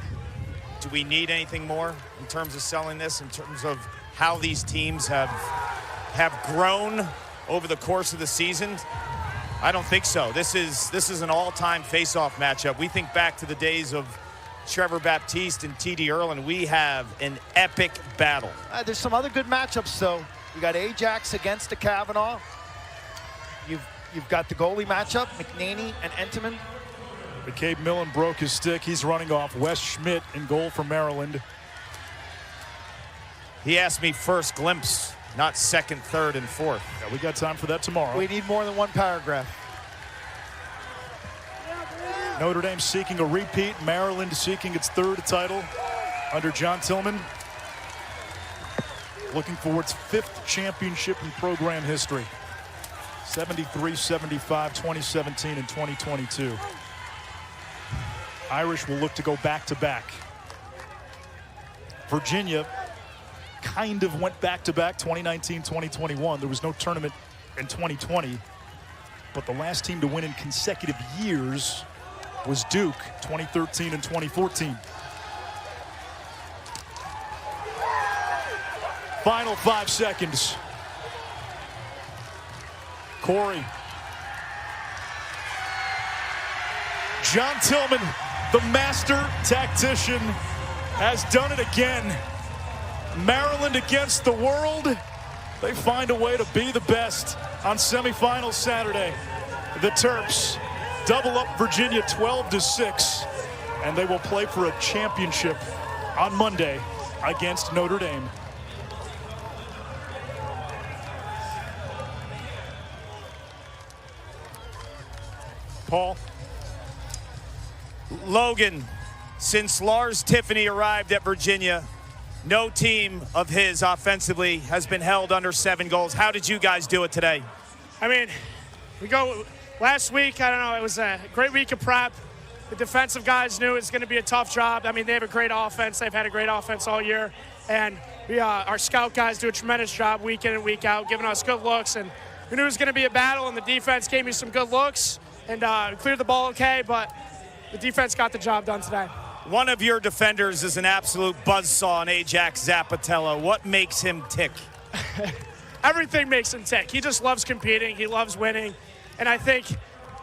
Do we need anything more in terms of selling this, in terms of how these teams have grown over the course of the season? I don't think so. This is an all-time face-off matchup. We think back to the days of Trevor Baptiste and T.D. Erlin. We have an epic battle. There's some other good matchups, though. You got Ajax against the Kavanaugh. You've got the goalie matchup, McNaney and Entenmann. McCabe Millen broke his stick. He's running off. Wes Schmidt in goal for Maryland. He asked me first glimpse, not second, third, and fourth. Yeah, we got time for that tomorrow. We need more than one paragraph. Notre Dame seeking a repeat. Maryland seeking its 3rd title under John Tillman. Looking for its 5th championship in program history. 73, 75, 2017, and 2022. Irish will look to go back-to-back. Virginia kind of went back-to-back 2019, 2021. There was no tournament in 2020. But the last team to win in consecutive years was Duke, 2013 and 2014. Final 5 seconds. Corey. John Tillman, the master tactician, has done it again. Maryland against the world. They find a way to be the best. on semifinals Saturday. The Terps double up Virginia 12-6, and they will play for a championship on Monday against Notre Dame. Paul. Logan, since Lars Tiffany arrived at Virginia, no team of his offensively has been held under 7 goals. How did you guys do it today? I mean, we go last week, I don't know, it was a great week of prep. The defensive guys knew it was going to be a tough job. I mean, they have a great offense. They've had a great offense all year. And our scout guys do a tremendous job week in and week out, giving us good looks. And we knew it was going to be a battle, and the defense gave me some good looks and cleared the ball okay, but the defense got the job done today. One of your defenders is an absolute buzzsaw in Ajax Zappatello. What makes him tick? Everything makes him tick. He just loves competing. He loves winning. And I think,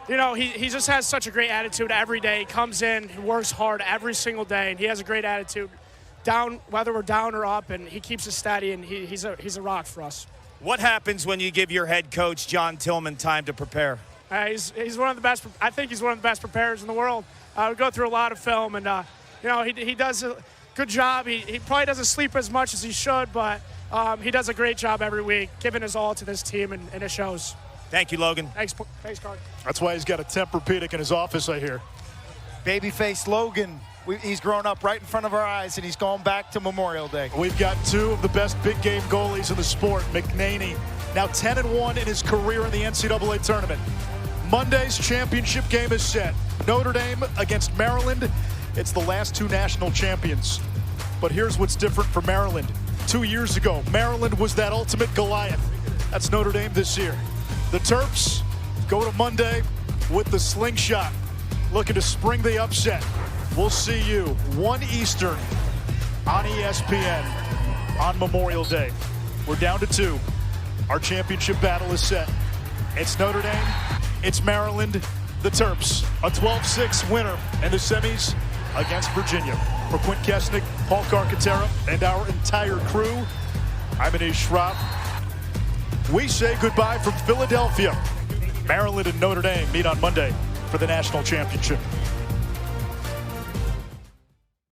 you know, he just has such a great attitude every day. He comes in, he works hard every single day, and he has a great attitude, whether we're down or up, and he keeps us steady, and he's a rock for us. What happens when you give your head coach, John Tillman, time to prepare? He's one of the best. I think he's one of the best preparers in the world. We go through a lot of film, and you know, he does a good job. He probably doesn't sleep as much as he should, but he does a great job every week, giving his all to this team, and it shows. Thank you, Logan. Thanks, Carter. That's why he's got a Tempur-Pedic in his office, I hear. Babyface Logan, he's grown up right in front of our eyes, and he's going back to Memorial Day. We've got 2 of the best big game goalies in the sport. McNaney, now 10-1 in his career in the NCAA tournament. Monday's championship game is set. Notre Dame against Maryland. It's the last 2 national champions. But here's what's different for Maryland. 2 years ago, Maryland was that ultimate Goliath. That's Notre Dame this year. The Terps go to Monday with the slingshot, looking to spring the upset. We'll see you 1 Eastern on ESPN on Memorial Day. We're down to 2. Our championship battle is set. It's Notre Dame, it's Maryland, the Terps, a 12-6 winner in the semis against Virginia. For Quint Kessenich, Paul Carcaterra, and our entire crew, I'm Anish, Shroff. We say goodbye from Philadelphia. Maryland and Notre Dame meet on Monday for the national championship.